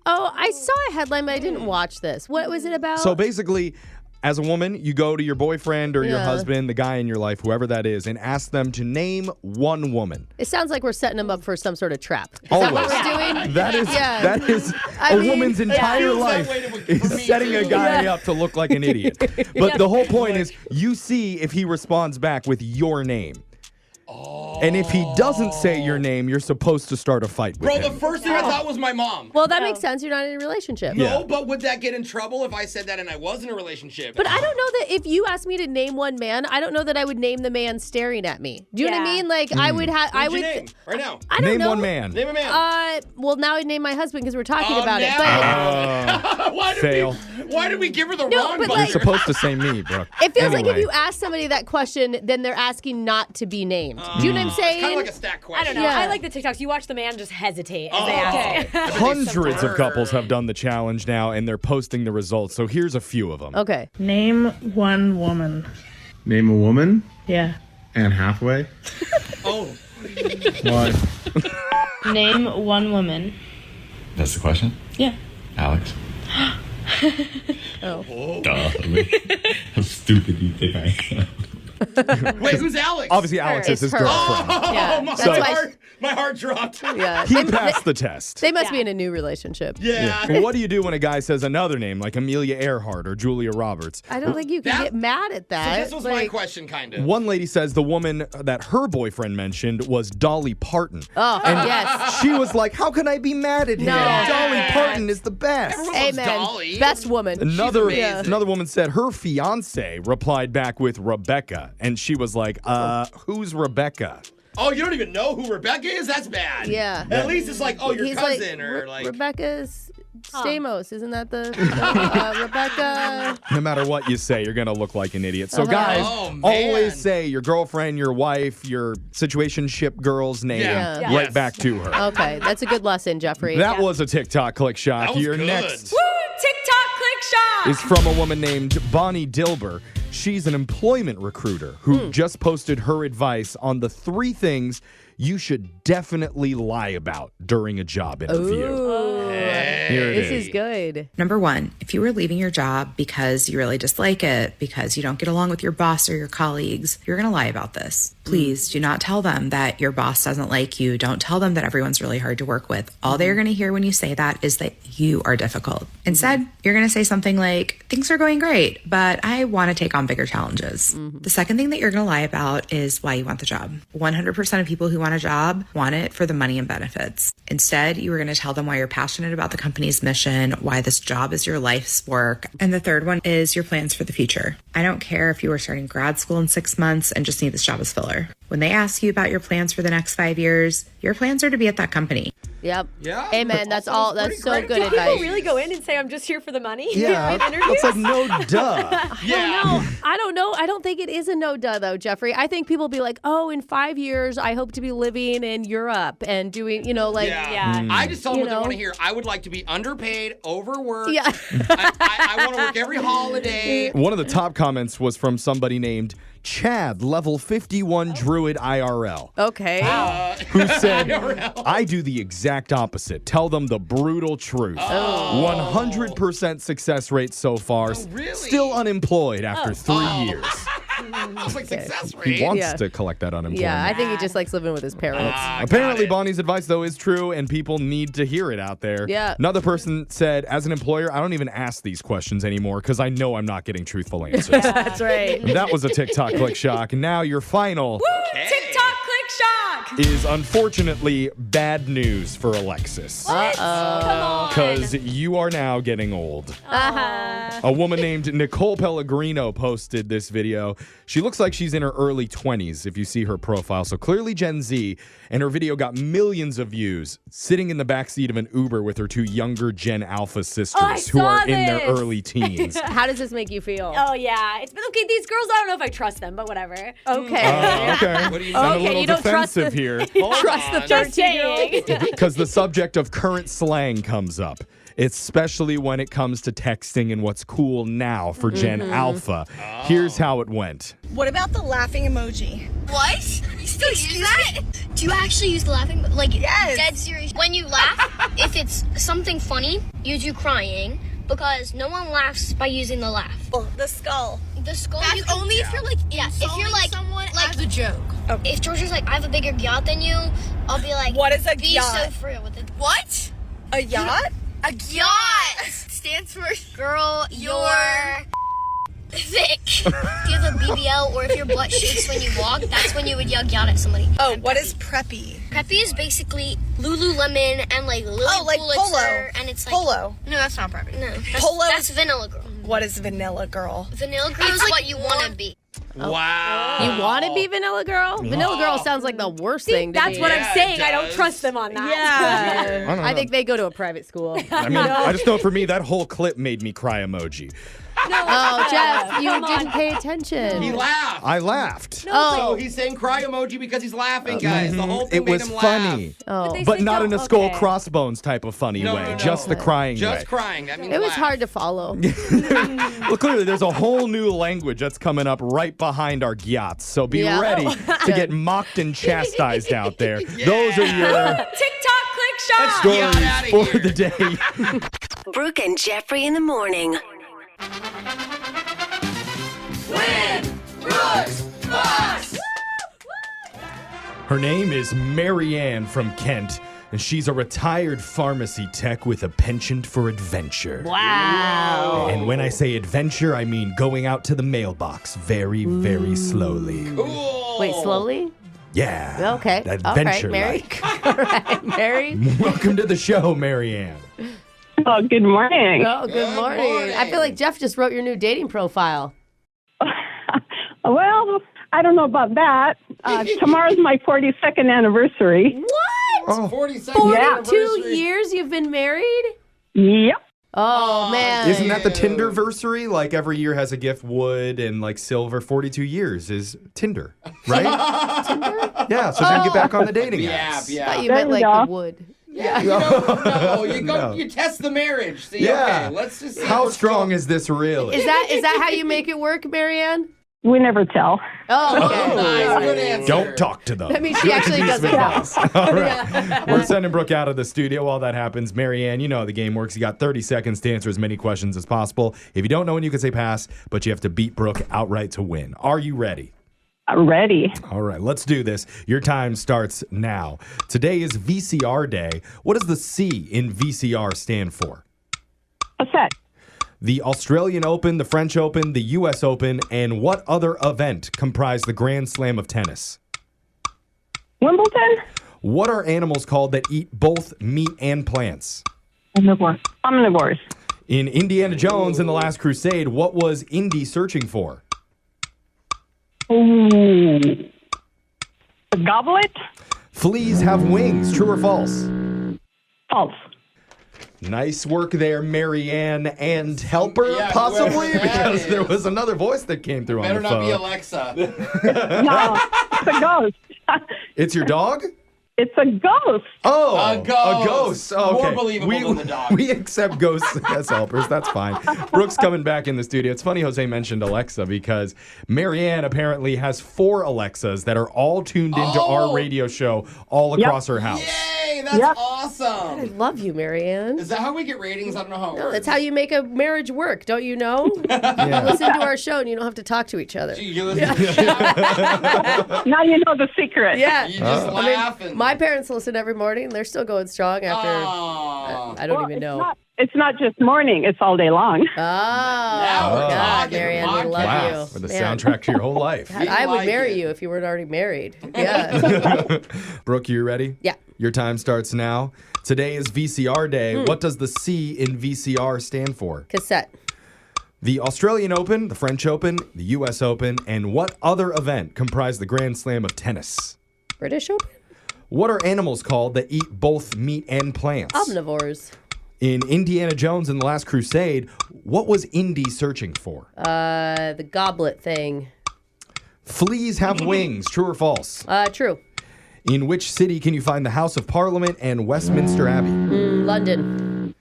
Speaker 2: Oh, I saw a headline, but I didn't watch this. What was it about?
Speaker 3: So basically, as a woman, you go to your boyfriend or your
Speaker 2: Yeah.
Speaker 3: husband, the guy in your life, whoever that is, and ask them to name one woman.
Speaker 2: It sounds like we're setting them up for some sort of trap. Is that what we're doing?
Speaker 3: That is
Speaker 2: Yeah.
Speaker 3: that is
Speaker 2: I
Speaker 3: a
Speaker 2: mean,
Speaker 3: woman's
Speaker 2: yeah.
Speaker 3: entire
Speaker 4: Feels that
Speaker 3: life
Speaker 4: way for
Speaker 3: is
Speaker 4: me,
Speaker 3: setting a
Speaker 4: too.
Speaker 3: guy
Speaker 2: Yeah.
Speaker 3: up to look like an idiot. But the whole point is you see if he responds back with your name. And if he doesn't say your name, you're supposed to start a fight with
Speaker 4: Bro,
Speaker 3: him.
Speaker 4: the first thing I thought was my mom.
Speaker 2: Well, that makes sense. You're not in a relationship.
Speaker 3: Yeah.
Speaker 4: No, but would that get in trouble if I said that and I was in a relationship?
Speaker 2: But I don't know that if you asked me to name one man, I don't know that I would name the man staring at me. Do you know what I
Speaker 5: Yeah.
Speaker 2: mean? Like I would have. I
Speaker 4: What'd you
Speaker 2: would.
Speaker 4: name right now.
Speaker 2: I don't
Speaker 3: Name
Speaker 2: know.
Speaker 3: one man.
Speaker 4: Name a man.
Speaker 2: Well, now I'd name my husband because we're talking
Speaker 4: Oh,
Speaker 2: about it.
Speaker 4: now.
Speaker 2: But
Speaker 4: Why did we give her the
Speaker 2: No,
Speaker 4: wrong
Speaker 2: but
Speaker 4: button?
Speaker 3: You're supposed to say me, Brooke.
Speaker 2: it feels like if
Speaker 3: Anyway.
Speaker 2: you ask somebody that question, then they're asking not to be named. Do you know what I'm saying?
Speaker 4: Kind of like a stack
Speaker 5: I
Speaker 4: question.
Speaker 5: don't know.
Speaker 2: Yeah.
Speaker 5: I like the TikToks. You watch the man just hesitate as they
Speaker 4: Oh.
Speaker 5: ask it.
Speaker 3: Hundreds of couples have done the challenge now, and they're posting the results. So here's a few of them.
Speaker 2: Okay.
Speaker 14: Name one woman.
Speaker 15: Name a woman?
Speaker 14: Yeah.
Speaker 15: Anne Hathaway?
Speaker 4: Oh.
Speaker 15: Why?
Speaker 14: Name one woman.
Speaker 15: That's the question?
Speaker 14: Yeah.
Speaker 15: Alex?
Speaker 2: Oh.
Speaker 15: Duh. How stupid do you think I am?
Speaker 4: Wait, who's Alex?
Speaker 3: Obviously, Alex is his
Speaker 2: her.
Speaker 3: girlfriend.
Speaker 4: Oh,
Speaker 2: Yeah,
Speaker 4: my,
Speaker 2: that's why-
Speaker 4: heart dropped.
Speaker 2: Yeah.
Speaker 3: He passed the test.
Speaker 2: They must be in a new relationship.
Speaker 4: Yeah.
Speaker 3: Well, what do you do when a guy says another name like Amelia Earhart or Julia Roberts?
Speaker 2: I don't think you can get mad at
Speaker 4: So
Speaker 2: that.
Speaker 4: this was my question, kind of.
Speaker 3: One lady says the woman that her boyfriend mentioned was Dolly Parton.
Speaker 2: Oh,
Speaker 3: And
Speaker 2: yes.
Speaker 3: she was like, how can I be mad at him?
Speaker 2: No.
Speaker 3: Dolly Parton is the best.
Speaker 4: Everyone loves
Speaker 2: Amen.
Speaker 4: Dolly.
Speaker 2: Best woman.
Speaker 3: Another woman said her fiance replied back with Rebecca. And she was like, who's Rebecca?
Speaker 4: Oh, you don't even know who Rebecca is? That's bad.
Speaker 2: Yeah.
Speaker 4: At least it's like, oh, your
Speaker 2: He's
Speaker 4: cousin
Speaker 2: like,
Speaker 4: or like.
Speaker 2: Rebecca's Stamos. Isn't that the Rebecca?
Speaker 3: No matter what you say, you're going to look like an idiot. So,
Speaker 2: Uh-huh.
Speaker 3: guys,
Speaker 4: Oh, man.
Speaker 3: always say your girlfriend, your wife, your situationship girl's name
Speaker 2: Yeah.
Speaker 3: right
Speaker 4: Yes.
Speaker 3: back to her.
Speaker 2: Okay, that's a good lesson, Jeffrey.
Speaker 3: That was a TikTok Click Shock.
Speaker 4: That was
Speaker 3: Your
Speaker 4: good.
Speaker 3: next
Speaker 5: Woo! TikTok Click Shock!
Speaker 3: is from a woman named Bonnie Dilber. She's an employment recruiter who just posted her advice on the 3 things you should definitely lie about during a job interview.
Speaker 2: Ooh.
Speaker 3: Here it
Speaker 2: This is good.
Speaker 16: Number 1, if you were leaving your job because you really dislike it, because you don't get along with your boss or your colleagues, you're going to lie about this. Please do not tell them that your boss doesn't like you. Don't tell them that everyone's really hard to work with. All they're going to hear when you say that is that you are difficult. Instead, you're going to say something like, things are going great, but I want to take on bigger challenges. The second thing that you're going to lie about is why you want the job. 100% of people who want a job want it for the money and benefits. Instead, you are going to tell them why you're passionate about the company's mission, why this job is your life's work. And the third one is your plans for the future. I don't care if you are starting grad school in 6 months and just need this job as filler. When they ask you about your plans for the next 5 years, your plans are to be at that company.
Speaker 2: Yep.
Speaker 4: Yeah.
Speaker 2: Amen. That's all. That's so good
Speaker 5: Do
Speaker 2: advice.
Speaker 5: people really go in and say, I'm just here for the money?
Speaker 3: Yeah,
Speaker 5: In interviews?
Speaker 3: it's like no duh.
Speaker 4: Yeah.
Speaker 2: I don't know. I don't think it is a no duh though, Jeffrey. I think people be like, oh, in 5 years, I hope to be living in Europe and doing, like.
Speaker 4: Yeah. I just tell them
Speaker 2: You
Speaker 4: what they
Speaker 2: know?
Speaker 4: want to hear. I would like to be underpaid, overworked.
Speaker 2: Yeah.
Speaker 4: I want to work every holiday.
Speaker 3: One of the top comments was from somebody named Chad, level 51 Druid IRL.
Speaker 2: Okay.
Speaker 3: Who said, I do the exact opposite. Tell them the brutal truth. 100% success rate so far.
Speaker 4: really?
Speaker 3: Still unemployed after 3 years.
Speaker 4: I was like, success rate.
Speaker 3: He wants to collect that unemployment.
Speaker 2: Yeah, I think he just likes living with his parents.
Speaker 3: Apparently, Bonnie's advice, though, is true, and people need to hear it out there.
Speaker 2: Yeah.
Speaker 3: Another person said, as an employer, I don't even ask these questions anymore because I know I'm not getting truthful answers.
Speaker 2: That's right.
Speaker 3: And that was a TikTok Click Shock. And now your final
Speaker 5: TikTok Click Shock!
Speaker 3: is unfortunately bad news for Alexis.
Speaker 5: What? Come on.
Speaker 3: Because you are now getting old. A woman named Nicole Pellegrino posted this video. She looks like she's in her early 20s if you see her profile. So clearly Gen Z. And her video got millions of views sitting in the backseat of an Uber with her 2 younger Gen Alpha sisters who are in their early teens.
Speaker 2: How does this make you feel?
Speaker 5: Oh, yeah. It's been okay. These girls, I don't know if I trust them, but whatever.
Speaker 2: Okay.
Speaker 3: Okay.
Speaker 4: What do you
Speaker 3: Sound a
Speaker 2: Okay,
Speaker 3: little
Speaker 2: you don't trust
Speaker 3: defensive here.
Speaker 2: Trust the 13-year-old.
Speaker 3: Because the subject of current slang comes up, especially when it comes to texting and what's cool now for Gen Alpha. Here's how it went.
Speaker 17: What about the laughing emoji?
Speaker 18: What? You still use that? Do you actually use the laughing? Like, dead serious? When you laugh, if it's something funny, you do crying because no one laughs by using the laugh.
Speaker 17: Oh, the skull.
Speaker 18: The skull.
Speaker 17: That's only if you're like
Speaker 18: if you're like
Speaker 17: someone
Speaker 18: like
Speaker 17: as a joke.
Speaker 18: If Georgia's like, I have a bigger yacht than you, I'll be like,
Speaker 17: what is a
Speaker 18: be
Speaker 17: yacht?
Speaker 18: so free with it.
Speaker 17: What? A yacht?
Speaker 18: A yacht stands for girl, you're thick. If you have a BBL or if your butt shakes when you walk, that's when you would yell yacht at somebody.
Speaker 17: Oh, what is preppy?
Speaker 18: Preppy is basically Lululemon and like Lily
Speaker 17: like
Speaker 18: Pulitzer,
Speaker 17: Polo.
Speaker 18: and it's like
Speaker 17: Polo.
Speaker 18: No, that's not preppy. No,
Speaker 17: Polo
Speaker 18: that's Vanilla Girl.
Speaker 17: What is Vanilla Girl?
Speaker 18: Vanilla Girl is what you want to be.
Speaker 4: Wow.
Speaker 2: You want to be Vanilla Girl? Vanilla Girl sounds like the worst thing to
Speaker 5: That's
Speaker 2: be.
Speaker 5: what I'm saying. I don't trust them on that.
Speaker 2: Yeah.
Speaker 3: I don't
Speaker 2: I
Speaker 3: know.
Speaker 2: think they go to a private school.
Speaker 3: I mean, I just know for me, that whole clip made me cry emoji.
Speaker 2: Oh, Jeff, you didn't pay attention.
Speaker 4: He laughed.
Speaker 3: I laughed.
Speaker 4: So he's saying cry emoji because he's laughing, guys. The whole thing
Speaker 3: It
Speaker 4: made
Speaker 3: was
Speaker 4: him
Speaker 3: funny.
Speaker 2: Oh.
Speaker 3: But not in a skull crossbones type of funny
Speaker 4: No,
Speaker 3: way.
Speaker 4: no, no.
Speaker 3: Just the crying
Speaker 4: Just
Speaker 3: way.
Speaker 4: crying. That means
Speaker 2: It was
Speaker 4: laugh.
Speaker 2: hard to follow.
Speaker 3: Well, clearly, there's a whole new language that's coming up right behind our gyots. So be
Speaker 2: Yeah.
Speaker 3: ready to get mocked and chastised out there. Those are your
Speaker 5: TikTok Click Shock.
Speaker 3: stories for the day.
Speaker 6: Brooke and Jeffrey in the morning.
Speaker 3: Her name is Marianne from Kent, and she's a retired pharmacy tech with a penchant for adventure.
Speaker 2: Wow.
Speaker 3: And when I say adventure, I mean going out to the mailbox very, very slowly.
Speaker 4: Cool.
Speaker 2: Wait, slowly?
Speaker 3: Yeah.
Speaker 2: Okay.
Speaker 3: Adventure.
Speaker 2: All right, Mary. All right, Mary.
Speaker 3: Welcome to the show, Marianne.
Speaker 19: Oh, good morning.
Speaker 2: Oh, good morning. I feel like Jeff just wrote your new dating profile.
Speaker 19: Well, I don't know about that. Tomorrow's my 42nd anniversary.
Speaker 2: What?
Speaker 4: 42nd
Speaker 2: 42
Speaker 4: anniversary.
Speaker 2: years you've been married?
Speaker 19: Yep.
Speaker 2: Oh, man.
Speaker 3: Isn't that the Tinderversary? Like every year has a gift, wood and like silver. 42 years is Tinder, right?
Speaker 2: Tinder?
Speaker 3: Yeah, so then get back on the dating
Speaker 4: Yeah,
Speaker 3: apps.
Speaker 2: I
Speaker 4: yeah.
Speaker 2: thought you
Speaker 19: There
Speaker 2: meant
Speaker 19: you
Speaker 2: like
Speaker 19: go.
Speaker 2: the wood.
Speaker 4: Yeah, you go,
Speaker 3: No.
Speaker 4: you test the marriage. See,
Speaker 3: Yeah.
Speaker 4: okay, let's just see
Speaker 3: How
Speaker 4: what's
Speaker 3: strong
Speaker 4: going-
Speaker 3: is this really?
Speaker 2: Is that how you make it work, Marianne?
Speaker 19: We never tell.
Speaker 2: Oh, okay.
Speaker 4: Nice, good answer.
Speaker 3: Don't talk to them.
Speaker 2: That means she actually doesn't know.
Speaker 3: All right. We're sending Brooke out of the studio while that happens. Marianne, you know how the game works. You got 30 seconds to answer as many questions as possible. If you don't know when you can say pass, but you have to beat Brooke outright to win. Are you ready?
Speaker 19: Ready.
Speaker 3: All right, let's do this. Your time starts now. Today is VCR Day. What does the C in VCR stand for?
Speaker 19: What's that?
Speaker 3: The Australian Open, the French Open, the U.S. Open, and what other event comprise the Grand Slam of tennis?
Speaker 19: Wimbledon?
Speaker 3: What are animals called that eat both meat and plants?
Speaker 19: Omnivores.
Speaker 3: In Indiana Jones and the Last Crusade, what was Indy searching for?
Speaker 19: Ooh. A goblet?
Speaker 3: Fleas have wings, true or false?
Speaker 19: False.
Speaker 3: Nice work there, Marianne and helper,
Speaker 4: Yeah,
Speaker 3: possibly,
Speaker 4: whoever that
Speaker 3: because there
Speaker 4: is.
Speaker 3: was another voice that came through
Speaker 4: Better
Speaker 3: on the
Speaker 4: not be
Speaker 3: phone.
Speaker 4: Alexa.
Speaker 19: No, it's a ghost.
Speaker 3: It's your dog?
Speaker 19: It's a ghost.
Speaker 3: Oh,
Speaker 4: A ghost.
Speaker 3: Oh, okay.
Speaker 4: More believable than the dog.
Speaker 3: We accept ghosts as helpers. That's fine. Brooke's coming back in the studio. It's funny Jose mentioned Alexa because Marianne apparently has 4 Alexas that are all tuned into our radio show all across her house.
Speaker 4: Yay, that's awesome.
Speaker 2: I love you, Marianne.
Speaker 4: Is that how we get ratings? I don't know how it
Speaker 2: No,
Speaker 4: works.
Speaker 2: that's how you make a marriage work, don't you know? You listen to our show and you don't have to talk to each other.
Speaker 4: You listen to the show.
Speaker 19: Now you know the secret.
Speaker 2: Yeah.
Speaker 4: You just laugh and...
Speaker 2: My parents listen every morning. They're still going strong after, I don't even know.
Speaker 19: It's not just morning. It's all day long.
Speaker 2: Oh,
Speaker 4: we're
Speaker 2: God,
Speaker 4: talking
Speaker 2: Marianne, we love
Speaker 3: Wow,
Speaker 2: you.
Speaker 3: for the
Speaker 2: Man.
Speaker 3: soundtrack to your whole life.
Speaker 2: I would
Speaker 4: like
Speaker 2: marry
Speaker 4: it.
Speaker 2: you if you weren't already married. Yeah.
Speaker 3: Brooke, you ready?
Speaker 2: Yeah.
Speaker 3: Your time starts now. Today is VCR Day. What does the C in VCR stand for?
Speaker 2: Cassette.
Speaker 3: The Australian Open, the French Open, the U.S. Open, and what other event comprise the Grand Slam of tennis?
Speaker 2: British Open?
Speaker 3: What are animals called that eat both meat and plants?
Speaker 2: Omnivores.
Speaker 3: In Indiana Jones and the Last Crusade, what was Indy searching for?
Speaker 2: The goblet thing.
Speaker 3: Fleas have wings, true or false?
Speaker 2: True.
Speaker 3: In which city can you find the House of Parliament and Westminster Abbey?
Speaker 2: London.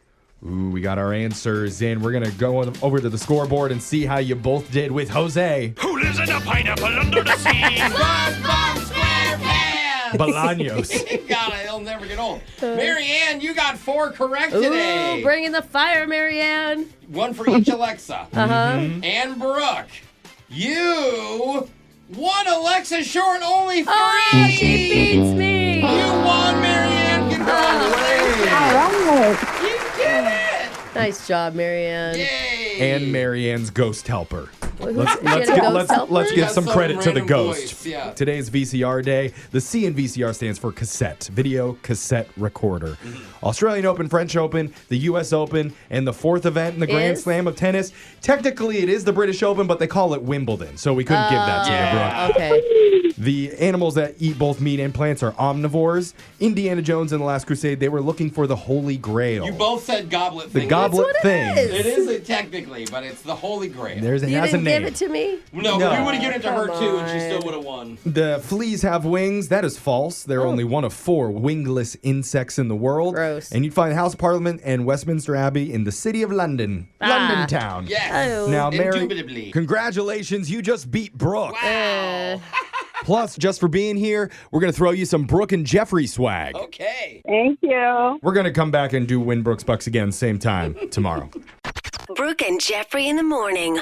Speaker 3: Ooh, we got our answers in. We're going to go over to the scoreboard and see how you both did with Jose.
Speaker 10: Who lives in a pineapple under the sea?
Speaker 4: SpongeBob SquarePants!
Speaker 3: Bolaños.
Speaker 4: God, he'll never get old. Marianne, you got 4 correct today.
Speaker 2: Ooh, bring in the fire, Marianne.
Speaker 4: 1 for each Alexa.
Speaker 2: Mm-hmm.
Speaker 4: And Brooke, you won Alexa Short only 3.
Speaker 2: Oh, she beats me.
Speaker 4: You won, Marianne. Congratulations.
Speaker 19: All right.
Speaker 4: You did it.
Speaker 2: Nice job, Marianne.
Speaker 4: Yay.
Speaker 3: And Marianne's ghost helper.
Speaker 2: Let's
Speaker 3: Let's give some credit to the ghost.
Speaker 4: Voice, yeah.
Speaker 3: Today's VCR day. The C in VCR stands for cassette, video cassette recorder. Australian Open, French Open, the US Open, and the 4th event in the Grand Slam of tennis. Technically, it is the British Open, but they call it Wimbledon, so we couldn't give that to you, Brooke.
Speaker 2: Okay.
Speaker 3: The animals that eat both meat and plants are omnivores. Indiana Jones and the Last Crusade, they were looking for the Holy Grail.
Speaker 4: You both said goblet thing.
Speaker 3: The goblet thing.
Speaker 4: It is technically, but it's the Holy Grail.
Speaker 2: You didn't give it to me?
Speaker 4: No, but we would have given it to her too, and she still would have won.
Speaker 3: The fleas have wings. That is false. They're only one of 4 wingless insects in the world.
Speaker 2: Gross.
Speaker 3: And you'd find House of Parliament and Westminster Abbey in the city of London. London town.
Speaker 4: Yes.
Speaker 3: Now, Mary,
Speaker 4: Indubitably.
Speaker 3: congratulations. You just beat Brooke.
Speaker 4: Wow.
Speaker 3: Plus, just for being here, we're going to throw you some Brooke and Jeffrey swag.
Speaker 4: Okay.
Speaker 19: Thank you.
Speaker 3: We're going to come back and do Win Brooks Bucks again same time tomorrow.
Speaker 6: Brooke and Jeffrey in the morning.